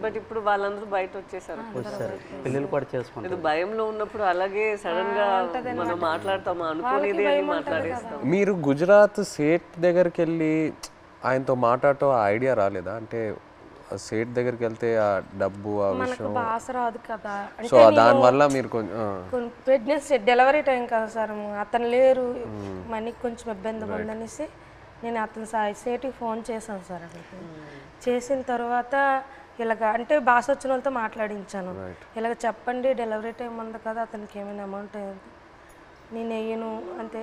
Speaker 4: బట్ ఇప్పుడు వాళ్ళందరూ బయట వచ్చేసారు,
Speaker 2: పిల్లలు కూడా చేసుకుంటారు.
Speaker 4: భయంలో ఉన్నప్పుడు అలాగే సడన్ గా మనం మాట్లాడతామా అనుకోలేదే అని మాట్లాడేస్తాం.
Speaker 1: మీరు గుజరాత్ సేట్ దగ్గరికి వెళ్ళి ఆయనతో మాట్లాడటం ఐడియా రాలేదా? అంటే సేట్ దగ్గరికి వెళ్తే ఆ డబ్బు ఆ విషయం
Speaker 3: భాష రాదు కదా,
Speaker 1: సో దానివల్ల మీరు కొంచెం
Speaker 3: ప్రెగ్నెన్సీ డెలివరీ టైం కదా సార్, అతను లేరు, మనకి కొంచెం ఇబ్బందిగా ఉందనేసి నేను అతను సేటికి ఫోన్ చేశాను సార్. అక్కడికి చేసిన తర్వాత ఇలాగ అంటే భాష వచ్చిన వాళ్ళతో మాట్లాడించాను, ఇలాగ చెప్పండి డెలివరీ టైం ఉంది కదా, అతనికి ఏమైనా అమౌంట్ నేను వెయ్యను అంటే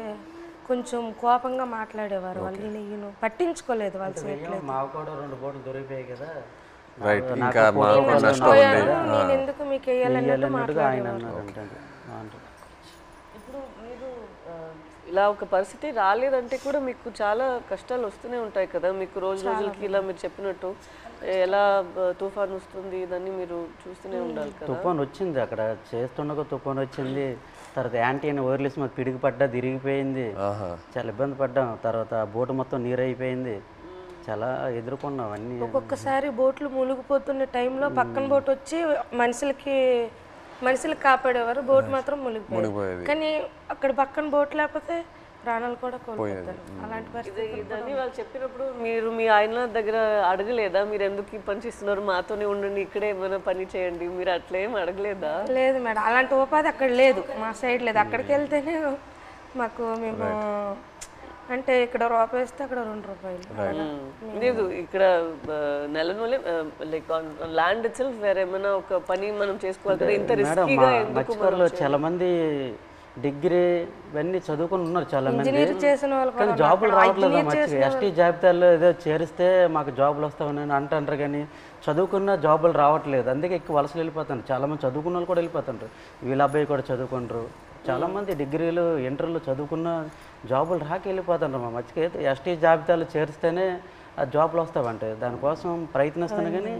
Speaker 3: కొంచెం కోపంగా మాట్లాడేవారు వాళ్ళు. నేను వెయ్యను, పట్టించుకోలేదు వాళ్ళు.
Speaker 2: మాకు కూడా 2 బోట్లు దొరికిపోయాయి కదా,
Speaker 3: నేను ఎందుకు మీకు వేయాలన్నట్టు మాట్లాడేవారు.
Speaker 4: ఇప్పుడు మీరు ఇలా ఒక పరిస్థితి రాలేదంటే కూడా మీకు చాలా కష్టాలు వస్తూనే ఉంటాయి కదా, మీకు రోజు రోజులకి ఇలా మీరు చెప్పినట్టు ఎలా తుఫాన్ వస్తుంది ఇదన్నీ మీరు చూస్తూనే ఉండాలి కదా.
Speaker 2: తుఫాన్ వచ్చింది అక్కడ చేస్తుండగా తుఫాన్ వచ్చింది, తర్వాత యాంటీ అని వైర్లెస్ మాకు పిడికి పడ్డా తిరిగిపోయింది, చాలా ఇబ్బంది పడ్డాం. తర్వాత బోటు మొత్తం నీరు అయిపోయింది, చాలా ఎదుర్కొన్నాం అన్నీ.
Speaker 3: ఒక్కొక్కసారి బోట్లు మునిగిపోతున్న టైంలో పక్కన బోట్ వచ్చి మనుషులకు కాపాడేవారు, బోట్ మాత్రం మునిగిపోయేది. కానీ అక్కడ పక్కన బోట్ లేకపోతే ప్రాణాలు కూడా కోల్పోతారు. అలాంటి పరిస్థితి
Speaker 4: ఇదని వాళ్ళు చెప్పినప్పుడు మీరు మీ ఆయన దగ్గర అడగలేదా, మీరు ఎందుకు ఈ పని చేస్తున్నారు, మాతోనే ఉండండి, ఇక్కడే ఏమైనా పని చేయండి, మీరు అట్లేం అడగలేదా?
Speaker 3: లేదు మేడం, అలాంటి ఉపాధి అక్కడ లేదు, మా సైడ్ లేదు. అక్కడికి వెళ్తేనే మాకు మేము అంటే ఇక్కడ రూపాయి ఇస్తే అక్కడ 2 రూపాయలు
Speaker 4: లేదు. ఇక్కడ నెలనూలే లైక్ ల్యాండ్ ఇట్ సెల్ఫ్ వేరే ఏమైనా ఒక పని మనం చేసుకోవాలి కదా, ఇంత రిస్కీగా ఎందుకు?
Speaker 2: చాలా మంది డిగ్రీ ఇవన్నీ చదువుకుని ఉన్నారు చాలా మంది,
Speaker 3: కానీ
Speaker 2: జాబులు రావట్లేదు. మంచిగా ఎస్టీ జాబితాలో ఏదో చేరిస్తే మాకు జాబులు వస్తామని అంటారు, కానీ చదువుకున్న జాబులు రావట్లేదు. అందుకే ఎక్కువ వలసలు వెళ్ళిపోతారు. చాలామంది చదువుకున్న వాళ్ళు కూడా వెళ్ళిపోతుంటారు, వీళ్ళ అబ్బాయి కూడా చదువుకుంటారు. చాలామంది డిగ్రీలు ఇంటర్లు చదువుకున్న జాబులు రాక వెళ్ళిపోతుంటారు. మా మధ్యకి ఎస్టీ జాబితాలో చేరిస్తేనే ఆ జాబులు వస్తావంటే దానికోసం ప్రయత్నిస్తాను, కానీ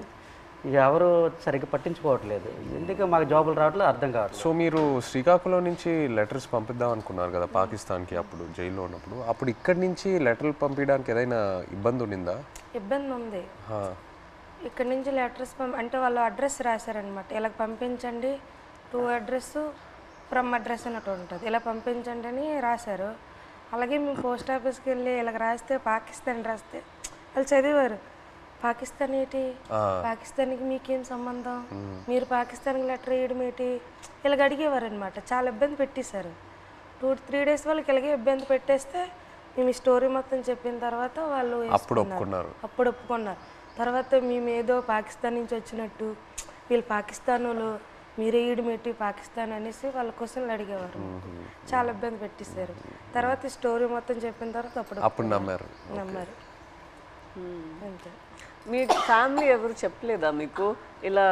Speaker 2: ఎవరు సరిగ్గా పట్టించుకోవట్లేదు. ఎందుకు మాకు జాబులు రావట్లేదు అర్థం కావట్లేదు.
Speaker 1: సో మీరు శ్రీకాకుళం నుంచి లెటర్స్ పంపిద్దాం అనుకున్నారు కదా పాకిస్తాన్కి, అప్పుడు జైల్లో ఉన్నప్పుడు. అప్పుడు ఇక్కడి నుంచి లెటర్లు పంపించడానికి ఏదైనా ఇబ్బంది ఉండిందా?
Speaker 3: ఇబ్బంది ఉంది. ఇక్కడ నుంచి లెటర్స్ అంటే వాళ్ళు అడ్రస్ రాశారనమాట, ఇలా పంపించండి, టు అడ్రస్ ఫ్రమ్ అడ్రస్ అన్నట్టు ఉంటుంది, ఇలా పంపించండి అని రాశారు. అలాగే మేము పోస్ట్ ఆఫీస్కి వెళ్ళి ఇలాగ రాస్తే పాకిస్తాన్ రాస్తే వాళ్ళు చదివారు, పాకిస్తాన్ ఏంటి, పాకిస్తాన్కి మీకేం సంబంధం, మీరు పాకిస్తాన్కి లెటర్ వేయడం ఏంటి, ఇలాగ అడిగేవారు అనమాట. చాలా ఇబ్బంది పెట్టేశారు. 2-3 డేస్ వాళ్ళకి ఇలాగే ఇబ్బంది పెట్టేస్తే మేము ఈ స్టోరీ మొత్తం చెప్పిన తర్వాత వాళ్ళు అప్పుడు ఒప్పుకున్నారు. తర్వాత మేము ఏదో పాకిస్తాన్ నుంచి వచ్చినట్టు, వీళ్ళు పాకిస్తాన్ వాళ్ళు, మీరే ఈడమేటి పాకిస్తాన్ అనేసి వాళ్ళ క్వశ్చన్లు అడిగేవారు. చాలా ఇబ్బంది పెట్టేశారు. తర్వాత ఈ స్టోరీ మొత్తం చెప్పిన తర్వాత అప్పుడు నమ్మారు. అంతే.
Speaker 4: మీ ఫ్యామిలీ ఎవరు చెప్పలేదా మీకు ఇలా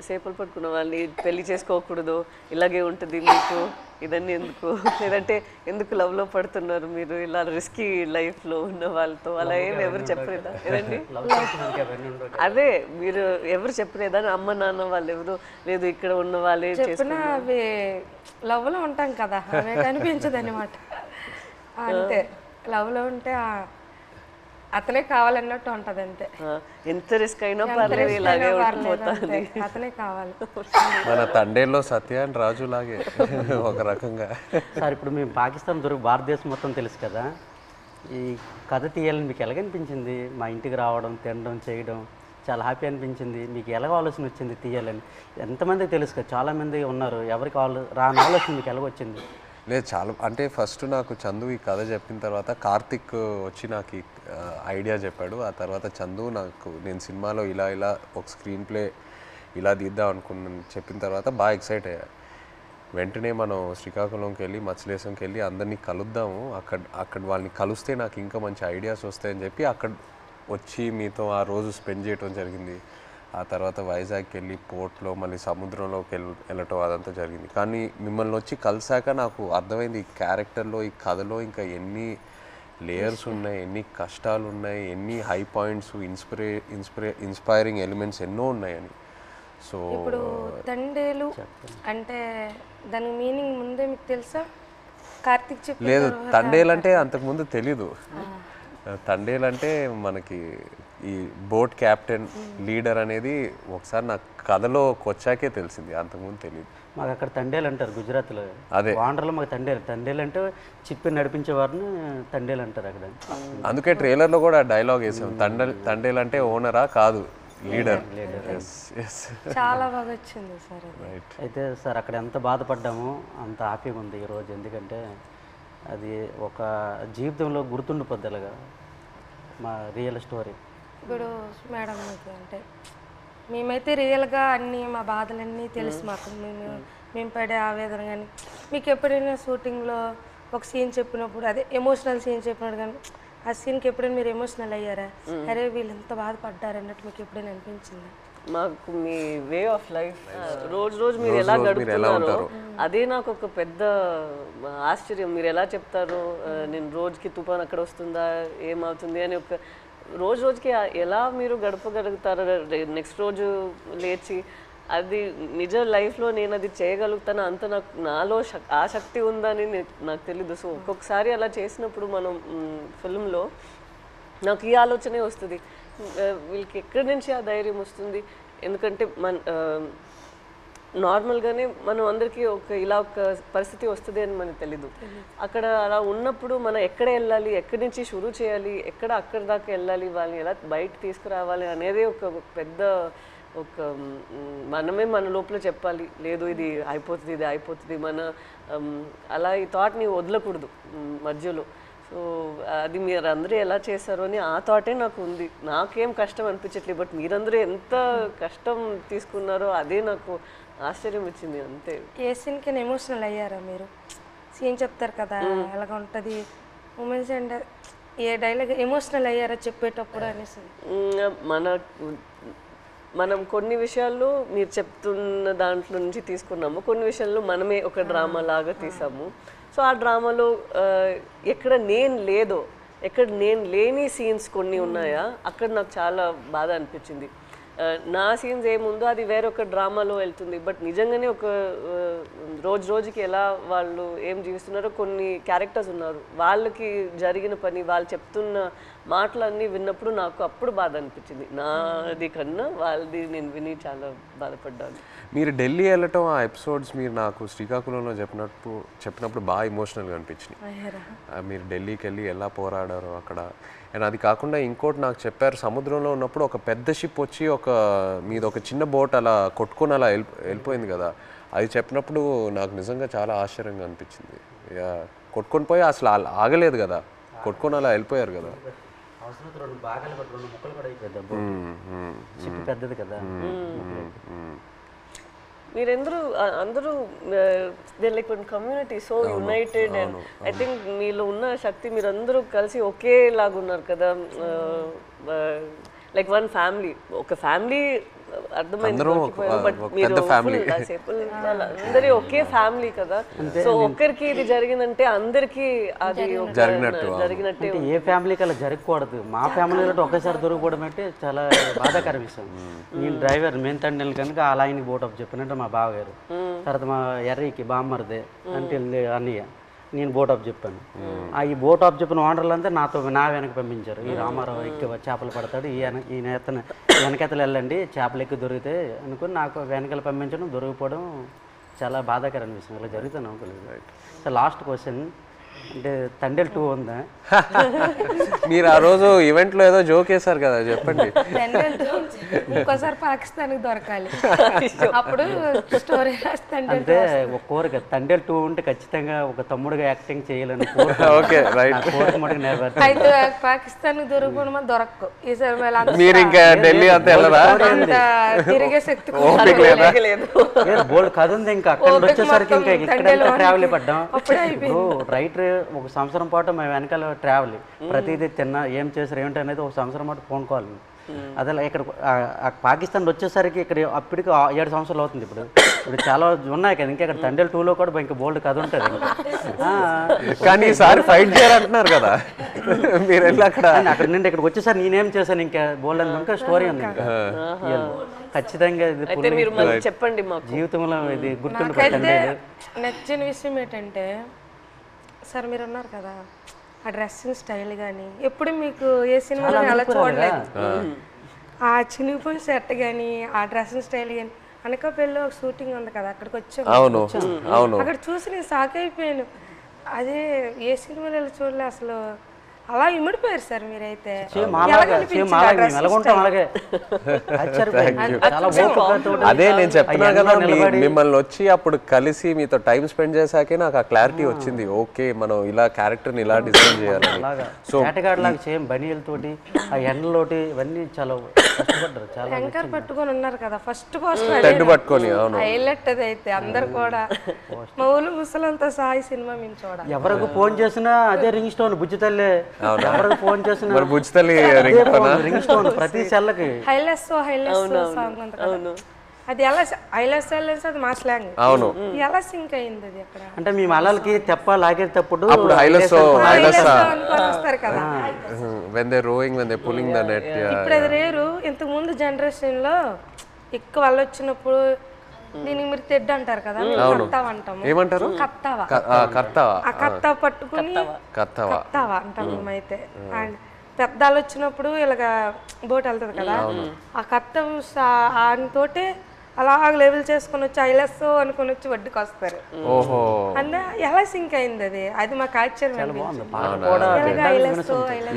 Speaker 4: సేపలు పట్టుకున్న వాళ్ళని పెళ్లి చేసుకోకూడదు, ఇలాగే ఉంటుంది మీకు, ఇదన్నీ ఎందుకు, లేదంటే ఎందుకు లవ్లో పడుతున్నారు మీరు ఇలా రిస్కీ లైఫ్లో ఉన్న వాళ్ళతో, అలా ఏమి ఎవరు చెప్పలేదా? ఏదండి అదే మీరు ఎవరు చెప్పలేదా? అమ్మ నాన్న వాళ్ళు ఎవరు లేదు, ఇక్కడ ఉన్న వాళ్ళే
Speaker 3: చెప్పినా అవి లవ్లో ఉంటాం కదా, అవి కనిపించదు అనమాట. అంతే, లవ్లో ఉంటే అతనే కావాలన్నట్టు ఉంటది అంతే.
Speaker 4: ఎంత రిస్క్ అయినా పర్లేదు ఇలాగే ఉండిపోతాను.
Speaker 3: అతనే కావాలి.
Speaker 1: మన తండేల్లో సత్య అండ్ రాజు లాగే ఒక రకంగా.
Speaker 2: సార్ ఇప్పుడు మేము పాకిస్తాన్ దొరికి భారతదేశం మొత్తం తెలుసు కదా, ఈ కథ తీయాలని మీకు ఎలాగనిపించింది? మా ఇంటికి రావడం, తినడం, చేయడం చాలా హ్యాపీ అనిపించింది. మీకు ఎలాగ ఆలోచన వచ్చింది తీయాలని? ఎంతమందికి తెలుసు కదా, చాలామంది ఉన్నారు, ఎవరికి రాని ఆలోచన మీకు ఎలాగొచ్చింది?
Speaker 1: లేదు చాలా అంటే ఫస్ట్ నాకు చందు ఈ కథ చెప్పిన తర్వాత కార్తిక్ వచ్చి నాకు ఈ ఐడియా చెప్పాడు. ఆ తర్వాత చందు నాకు నేను సినిమాలో ఇలా ఇలా ఒక స్క్రీన్ ప్లే ఇలా తీద్దాం అనుకున్నాను చెప్పిన తర్వాత బాగా ఎక్సైట్ అయ్యా. వెంటనే మనం శ్రీకాకుళంకి వెళ్ళి మత్స్యలేశంకి వెళ్ళి అందరినీ కలుద్దాము, అక్కడ వాళ్ళని కలిస్తే నాకు ఇంకా మంచి ఐడియాస్ వస్తాయని చెప్పి అక్కడ వచ్చి మీతో ఆ రోజు స్పెండ్ చేయడం జరిగింది. ఆ తర్వాత వైజాగ్కి వెళ్ళి పోర్ట్లో మళ్ళీ సముద్రంలోకి వెళ్ళటం అదంతా జరిగింది. కానీ మిమ్మల్ని వచ్చి కలిసాక నాకు అర్థమైంది ఈ క్యారెక్టర్లో, ఈ కథలో ఇంకా ఎన్ని లేయర్స్ ఉన్నాయి, ఎన్ని కష్టాలు ఉన్నాయి, ఎన్ని హై పాయింట్స్, ఇన్స్పైరింగ్ ఎలిమెంట్స్ ఎన్నో ఉన్నాయని. సో
Speaker 3: ఇప్పుడు తండేలు అంటే దాని మీనింగ్ ముందే మీకు తెలుసా? కార్తిక్ చెప్పి
Speaker 1: లేదు, తండేలంటే అంతకుముందు తెలీదు. తండేలంటే మనకి ఈ బోట్ క్యాప్టెన్ లీడర్ అనేది ఒకసారి నాకు కథలోకి వచ్చాకే తెలిసింది, అంతకుముందు తెలియదు.
Speaker 2: మాకు అక్కడ తండేలు అంటారు గుజరాత్లో.
Speaker 1: అదే
Speaker 2: వాండర్లో మాకు తండేలు అంటే చిప్పి నడిపించే వారిని తండేలు అంటారు అక్కడ.
Speaker 1: అందుకే ట్రైలర్లో కూడా డైలాగ్ వేసాం, తండేలు అంటే ఓనరా కాదు లీడర్.
Speaker 3: చాలా బాగా వచ్చింది సార్.
Speaker 2: అయితే సార్ అక్కడ ఎంత బాధపడ్డామో అంత హ్యాపీగా ఉంది ఈరోజు. ఎందుకంటే అది ఒక జీవితంలో గుర్తుండిపోద్ది అలాగా మా రియల్ స్టోరీ.
Speaker 3: ఇప్పుడు మేడం మీకు అంటే మేమైతే రియల్గా అన్నీ మా బాధలన్నీ తెలుసు మాకు, మేము పడే ఆవేదన. కానీ మీకు ఎప్పుడైనా షూటింగ్లో ఒక సీన్ చెప్పినప్పుడు, అదే ఎమోషనల్ సీన్ చెప్పినప్పుడు కానీ ఆ సీన్కి ఎప్పుడైనా మీరు ఎమోషనల్ అయ్యారా? అరే వీళ్ళు ఎంత బాధపడ్డారు అన్నట్టు మీకు ఎప్పుడైనా అనిపించిందా?
Speaker 4: మాకు మీ వే ఆఫ్ లైఫ్ రోజు మీరు ఎలా గడుపుతున్నారో అదే నాకు ఒక పెద్ద ఆశ్చర్యం. మీరు ఎలా చెప్తారు, నేను రోజుకి తుఫాన్ అక్కడ వస్తుందా, ఏమవుతుంది అని ఒక రోజుకి ఎలా మీరు గడపగలుగుతారు? నెక్స్ట్ రోజు లేచి అది నిజ లైఫ్లో నేను అది చేయగలుగుతాను అంత నాలో ఆ శక్తి ఉందని నాకు తెలీదు. సో ఒక్కొక్కసారి అలా చేసినప్పుడు మనం ఫిల్మ్లో నాకు ఈ ఆలోచనే వస్తుంది, వీళ్ళకి ఎక్కడి నుంచి ఆ ధైర్యం వస్తుంది? ఎందుకంటే నార్మల్గానే మనం అందరికీ ఇలా ఒక పరిస్థితి వస్తుంది అని మనకు తెలీదు. అక్కడ అలా ఉన్నప్పుడు మనం ఎక్కడ వెళ్ళాలి, ఎక్కడి నుంచి షురూ చేయాలి, అక్కడి దాకా వెళ్ళాలి, వాళ్ళని ఎలా బయట తీసుకురావాలి అనేది ఒక పెద్ద మనమే మన లోపల చెప్పాలి, లేదు ఇది అయిపోతుంది మన అలా ఈ థాట్ని వదలకూడదు మధ్యలో. సో అది మీరు అందరూ ఎలా చేశారో అని ఆ థాటే నాకు ఉంది. నాకేం కష్టం అనిపించట్లేదు, బట్ మీరందరూ ఎంత కష్టం తీసుకున్నారో అదే నాకు ఆశ్చర్యం ఇచ్చింది అంతే.
Speaker 3: ఏ సీన్కి ఎమోషనల్ అయ్యారా మీరు? సీన్ చెప్తారు కదా ఎలాగ ఉంటుంది మూమెంట్స్, అండ్ ఏ డైలాగ్ ఎమోషనల్ అయ్యారా చెప్పేటప్పుడు అనేసి?
Speaker 4: మనం కొన్ని విషయాల్లో మీరు చెప్తున్న దాంట్లో నుంచి తీసుకున్నాము, కొన్ని విషయాల్లో మనమే ఒక డ్రామా లాగా తీసాము. సో ఆ డ్రామాలో ఎక్కడ నేను లేని సీన్స్ కొన్ని ఉన్నాయా, అక్కడ నాకు చాలా బాధ అనిపించింది. నా సీన్స్ ఏముందో అది వేరొక డ్రామాలో వెళ్తుంది, బట్ నిజంగానే ఒక రోజుకి ఎలా వాళ్ళు ఏం జీవిస్తున్నారో కొన్ని క్యారెక్టర్స్ ఉన్నారు, వాళ్ళకి జరిగిన పని వాళ్ళు చెప్తున్న మాటలన్నీ విన్నప్పుడు నాకు అప్పుడు బాధ అనిపించింది. నాది కన్నా వాళ్ళది నేను విని చాలా బాధపడ్డాను.
Speaker 1: మీరు ఢిల్లీ వెళ్ళటం ఆ ఎపిసోడ్స్ మీరు నాకు శ్రీకాకుళంలో చెప్పినప్పుడు బాగా ఎమోషనల్గా అనిపించినాయి. మీరు ఢిల్లీకి వెళ్ళి ఎలా పోరాడారో అక్కడ. అండ్ అది కాకుండా ఇంకోటి నాకు చెప్పారు, సముద్రంలో ఉన్నప్పుడు ఒక పెద్ద షిప్ వచ్చి మీది ఒక చిన్న బోట్ అలా కొట్టుకొని అలా వెళ్ళిపోయింది కదా, అది చెప్పినప్పుడు నాకు నిజంగా చాలా ఆశ్చర్యంగా అనిపించింది. కొట్టుకొని పోయి అసలు ఆగలేదు కదా, కొట్టుకొని అలా వెళ్ళిపోయారు కదా.
Speaker 2: పెద్దది కదా.
Speaker 4: అందరూ like one community, so United. And I think మీలో ఉన్న శక్తి మీరందరూ కలిసి ఒకేలాగా ఉన్నారు కదా, లైక్ వన్ ఫ్యామిలీ, ఒక ఫ్యామిలీ అర్థమైంది. బట్ మీరు అందరి ఒకే ఫ్యామిలీ కదా, సో ఒక్కరికి ఇది జరిగిందంటే అందరికి అది జరిగినట్టే.
Speaker 2: ఏ ఫ్యామిలీకి అలా జరగకూడదు. మా ఫ్యామిలీలో ఒకేసారి దొరికిపోవడం అంటే చాలా బాధాకర విషయం. నేను డ్రైవర్ మెయిన్ తండ్రి కనుక అలా ఆయనకి బోట్ ఆఫ్ చెప్పినట్టు మా బావగారు, తర్వాత మా ఎర్రీకి బామ్మరిదే అంటే అన్నయ్య, నేను బోట్ ఆఫ్ చెప్పాను. ఈ బోట్ ఆఫ్ చెప్పిన ఓనర్లంతా నా వెనక పంపించారు. ఈ రామారావు ఎక్కి చేపలు పడతాడు, ఈ నేతను వెనకెతలు వెళ్ళండి చేపలు ఎక్కి దొరికితే అనుకుని నాకు వెనకాల పంపించడం, దొరికిపోవడం చాలా బాధాకరమైన విషయం. ఇలా జరుగుతాను అనుకోలేదు. సో లాస్ట్ క్వశ్చన్ అంటే తండేల్ 2 ఉందా?
Speaker 1: మీరు ఆ రోజు ఈవెంట్లో ఏదో జోక్ వేశారు కదా, చెప్పండి.
Speaker 3: ఇంకోసారి పాకిస్తాన్కి దొరకాలి, అప్పుడు స్టోరీ రాస్తాండి.
Speaker 2: అంటే ఒక కోరిక తండేల్ 2 ఉంటే ఖచ్చితంగా ఒక తమ్ముడుగా యాక్టింగ్ చేయాలని కోరిక.
Speaker 1: Okay right.
Speaker 2: కోరిక మటుకు నెరవేర్చాలి.
Speaker 3: అయితే పాకిస్తాన్కి దొరకడం దొరకవు ఈసారి.
Speaker 1: మీరు ఇంకా ఢిల్లీ అంతా వెళ్ళరా?
Speaker 3: తిరిగే శక్తి
Speaker 2: బోల్డ్ కథ ఉంది. ఇంకా అక్కడ వచ్చేసరికి ఇంకా ఇక్కడ ట్రావెల్ పడ్డాం. రైటర్ ఒక సంవత్సరం పాటు మేము వెనకాల ట్రావెల్, ప్రతిదీ తిన్నా ఏం చేశారు ఏమిటి అనేది ఒక సంవత్సరం పాటు ఫోన్ కాల్. అదే ఇక్కడ పాకిస్తాన్ వచ్చేసరికి ఇక్కడ అప్పటికి 7 సంవత్సరాలు అవుతుంది. ఇప్పుడు చాలా ఉన్నాయి కదా, ఇంకా ఇక్కడ తండేల్ 2లో కూడా ఇంకా బోల్డ్ కథ ఉంటుంది.
Speaker 1: కానీ ఈసారి ఫైట్ చేయాలంటున్నారు కదా మీరు వెళ్ళి
Speaker 2: అక్కడ నుండి ఇక్కడికి వచ్చేసరికి నేనేం చేశాను ఇంకా బోల్డ్ అని ఇంకా స్టోరీ ఉంది. ఖచ్చితంగా
Speaker 4: చెప్పండి
Speaker 2: జీవితంలో ఇది గుర్తుండిపోతుంది.
Speaker 3: నచ్చిన విషయం ఏంటంటే సార్ మీరు ఉన్నారు కదా, ఆ డ్రెస్సింగ్ స్టైల్ కానీ ఎప్పుడు మీకు ఏ సినిమాలో అలా చూడలేదు. ఆ చినిగిపోయిన సెట్ కానీ ఆ డ్రెస్సింగ్ స్టైల్ కానీ అనకాపల్లిలో ఒక షూటింగ్ ఉంది కదా, అక్కడికి వచ్చాము. అక్కడ చూసి నేను షాక్ అయిపోయాను. అదే ఏ సినిమాలో చూడలే అసలు. అలా ఇమిడిపోయారు సార్ మీరైతే.
Speaker 1: అదే నేను చెప్తున్నా కదా, మిమ్మల్ని వచ్చి అప్పుడు కలిసి మీతో టైం స్పెండ్ చేశాకే నాకు ఆ క్లారిటీ వచ్చింది. ఓకే మనం ఇలా క్యారెక్టర్ని ఇలా డిజైన్ చేయాలని.
Speaker 2: సో లాగా సేమ్ బనీలతోటి ఆ ఎండలోటి ఇవన్నీ చాలా కష్టపడ్డారు. చాలా
Speaker 3: యాంకర్ పట్టుకొని ఉన్నారు కదా ఫస్ట్ పోస్టర్,
Speaker 1: టెంట్ పట్టుకొని.
Speaker 3: హైలైట్ అది అయితే అందరు కూడా మా ఊళ్ళు ముసలంతా సాయి సినిమా మేము చూడాలి.
Speaker 2: ఎవరికి ఫోన్ చేసినా అదే రింగ్ స్టోన్ బుజ్జి తల్లి. ఎవరికి ఫోన్ చేసినా రింగ్ స్టోన్ ప్రతి సెల్లకి.
Speaker 3: హైలెస్ సాంగ్ ఉంది కదా, అది ఎలా హైలెస్ అది మా స్లాంగ్.
Speaker 1: అవును,
Speaker 3: ఎలా సింక్ అయింది అది అక్కడ.
Speaker 2: అంటే మీ మలలకి తెప్ప లాగేటప్పుడు
Speaker 3: వస్తారు కదా, ఇప్పుడు అది రేరు. ఇంతకు ముందు జనరేషన్ లో ఎక్కువ వాళ్ళు వచ్చినప్పుడు దీనికి మీరు తెడ్డు అంటారు కదా, కత్తావ అంటాము.
Speaker 1: ఏమంటారు?
Speaker 3: కత్తావా. ఆ కత్తావ పట్టుకుని కత్తావా అంటాం మేమైతే. అండ్ పెద్దలు వచ్చినప్పుడు ఇలాగ బోట్ వెళ్తుంది కదా, ఆ కత్త ఆయనతోటే అలా లెవెల్ చేసుకుని వచ్చి ఐలెస్ అనుకుని వచ్చి వడ్డీకి వస్తారు. అంటే ఎలా సింక్ అయింది అది, అది మాకు ఆశ్చర్యం.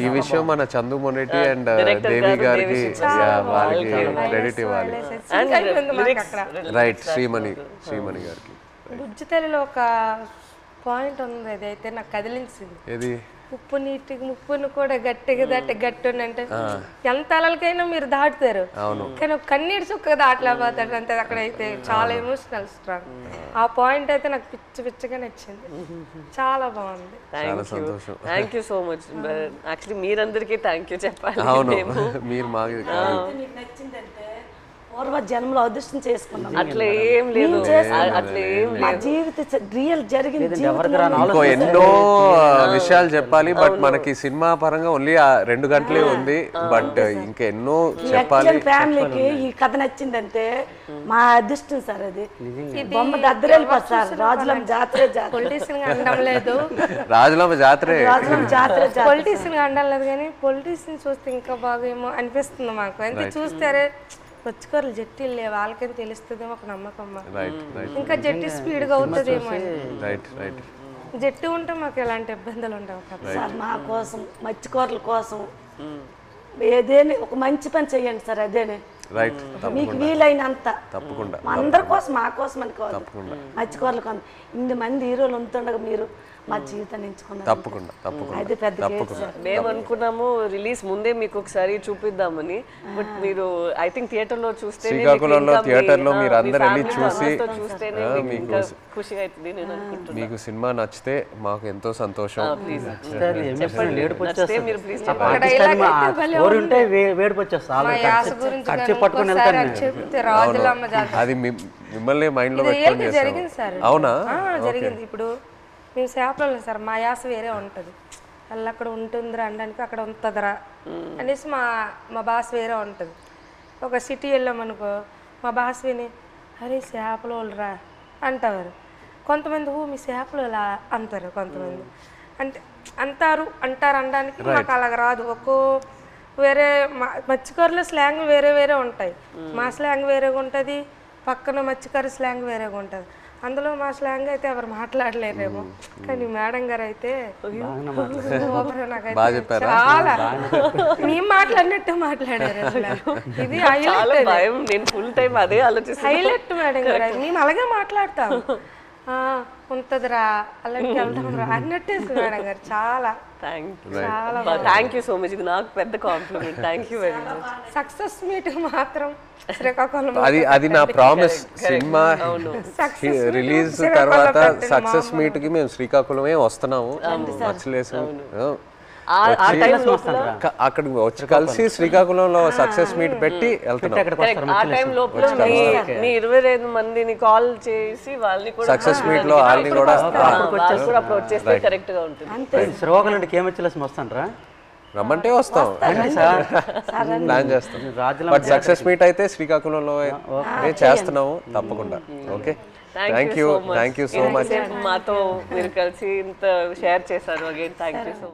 Speaker 1: ఈ విషయం మన చందు మొనెటి అండ్ దేవి గారికి వారికి క్రెడిట్ ఇవ్వాలి. రైట్, శ్రీమణి గారికి.
Speaker 3: బుజ్జి తల్లిలో ఒక పాయింట్ ఉంది, అది అయితే నాకు కదిలించింది.
Speaker 1: ఏది?
Speaker 3: ఉప్పు నీటికి ముప్పును కూడా గట్టిగా దాటి గట్టి అంటే ఎంత అలలకైనా మీరు దాటుతారు, కానీ ఒక కన్నీటి చుక్క దాటలేకపోతాడు అంతే. అక్కడైతే చాలా ఎమోషనల్ స్ట్రాంగ్. ఆ పాయింట్ అయితే నాకు పిచ్చిగా నచ్చింది, చాలా బాగుంది.
Speaker 4: Thank you so much. Actually మీరందరికీ థ్యాంక్ యూ చెప్పాలి.
Speaker 1: మీరు
Speaker 6: పూర్వ జన్మలో అదృష్టం చేసుకున్నాం.
Speaker 4: అట్లా ఏం లేదు, అట్లా ఏం
Speaker 6: మా జీవిత రియల్ జరిగింది.
Speaker 1: ఇంకో ఎన్నో విషయాలు చెప్పాలి, బట్ మనకి సినిమా పరంగా ఓన్లీ 2 గంటలే ఉంది. బట్ ఇంకా ఎన్నో చెప్పాలి.
Speaker 6: ఫ్యామిలీకి ఈ కథ నచ్చిందంటే మా అదృష్టం సార్. అది బొమ్మ దద్దరెళ్ళిపోతుంది సార్. రాజులమ్మ జాతరే
Speaker 3: పొలిటీషియన్ గా అనడం లేదు,
Speaker 1: రాజులమ్మ జాతరే
Speaker 3: పొలిటీషియన్ గా అనడం లేదు, కానీ పొలిటీషియన్ చూస్తే ఇంకా బాగా ఏమో అనిపిస్తుంది మాకు. అంతే చూస్తారే వచ్చుకోరు జట్టీలు లేవు, వాళ్ళకని తెలుస్తుందేమో ఒక నమ్మకం. ఇంకా జట్టి స్పీడ్గా అవుతుందేమో. జట్టు ఉంటే మాకు ఎలాంటి ఇబ్బందులు ఉండవు కదా.
Speaker 6: మా కోసం మత్స్యకారుల కోసం ఏదేని ఒక మంచి పని చెయ్యండి సార్. అదేనే మీకు వీలైనంత
Speaker 1: తప్పకుండా
Speaker 6: అందరి కోసం, మా కోసం అని కాదు, మత్స్యకారుల కోసం. 8 మంది హీరోలు ఉంటుండగా మీరు మా జీవితాన్ని ఎంచుకున్నారు.
Speaker 1: తప్పకుండా
Speaker 6: అది పెద్ద
Speaker 4: మేము అనుకున్నాము రిలీజ్ ముందే మీకు ఒకసారి చూపిద్దామని. బట్ మీరు ఐ థింక్ థియేటర్ లో చూస్తే,
Speaker 1: శ్రీకాకుళంలో థియేటర్ లో మీరు అందరు వెళ్ళి చూసి
Speaker 4: ఖుషిగా అవుతుంది నేను అనుకుంటున్నాను.
Speaker 1: మీకు సినిమా నచ్చితే మాకు ఎంతో సంతోషం. అది మిమ్మల్ని మైండ్ లో పెట్టుకొని చేస్తాం. అవునా?
Speaker 3: జరిగింది. ఇప్పుడు మేము చేపలు సార్, మా యాస వేరే ఉంటుంది. వాళ్ళు అక్కడ ఉంటుందిరా అనడానికి అక్కడ ఉంటుందిరా అనేసి మా భాష వేరే ఉంటుంది. ఒక సిటీ వెళ్ళామనుకో మా భాష విని అరే చేపలు వాళ్ళరా అంటారు. కొంతమంది మీ చేపలు ఇలా అంటారు, కొంతమంది అంటే అంటారు అనడానికి మాకు అలాగ రాదు. వేరే మత్స్యకారుల స్లాంగ్ వేరే వేరే ఉంటాయి. మా స్లాంగ్ వేరేగా ఉంటుంది, పక్కన మత్స్యకారు స్లాంగ్ వేరేగా ఉంటుంది. అందులో మా స్లాంగ్ అయితే ఎవరు మాట్లాడలేరేమో, కానీ మేడం గారు అయితే నాకైతే చాలా మేము మాట్లాడినట్టు మాట్లాడారు. అసలు ఇది హైలైట్.
Speaker 4: నేను ఫుల్ టైం అదే ఆలోచిస్తాను.
Speaker 3: హైలైట్ మేడం గారు, మేము అలాగే మాట్లాడతాం. ఉంటదిరా అలాగే వెళ్దాం రా అన్నట్టే మేడం గారు. చాలా
Speaker 4: థ్యాంక్ యూ సో మచ్. ఇది నాకు పెద్ద compliment. Thank you very much.
Speaker 3: Success meet మాత్రం శ్రీకాకుళం
Speaker 1: అది నా ప్రామిస్. సినిమా రిలీజ్ తర్వాత సక్సెస్ మీట్ కి మేము శ్రీకాకుళమే వస్తున్నాము. మచ్చలేసు అక్కడికి వచ్చి కలిసి శ్రీకాకుళంలో సక్సెస్ మీట్ పెట్టి వెళ్తున్నాం.
Speaker 4: ఆ టైం లోపల మీ 25 మందిని కాల్ చేసి వాళ్ళని కూడా
Speaker 1: సక్సెస్ మీట్ లో వాళ్ళని కూడా
Speaker 4: అప్పుడు వచ్చేస్తే కరెక్ట్ గా ఉంటుంది.
Speaker 2: శ్రీకాకుళం కేమొచ్చేసి వస్తానరా
Speaker 1: రమ్మంటే వస్తాం, ప్లాన్ చేస్తాం. బట్ సక్సెస్ మీట్ అయితే శ్రీకాకుళంలో చేస్తున్నాము తప్పకుండా. Okay, thank you so much.
Speaker 4: మాతో మీరు కలిసి ఇంత షేర్ చేశారు. Again thank you so much.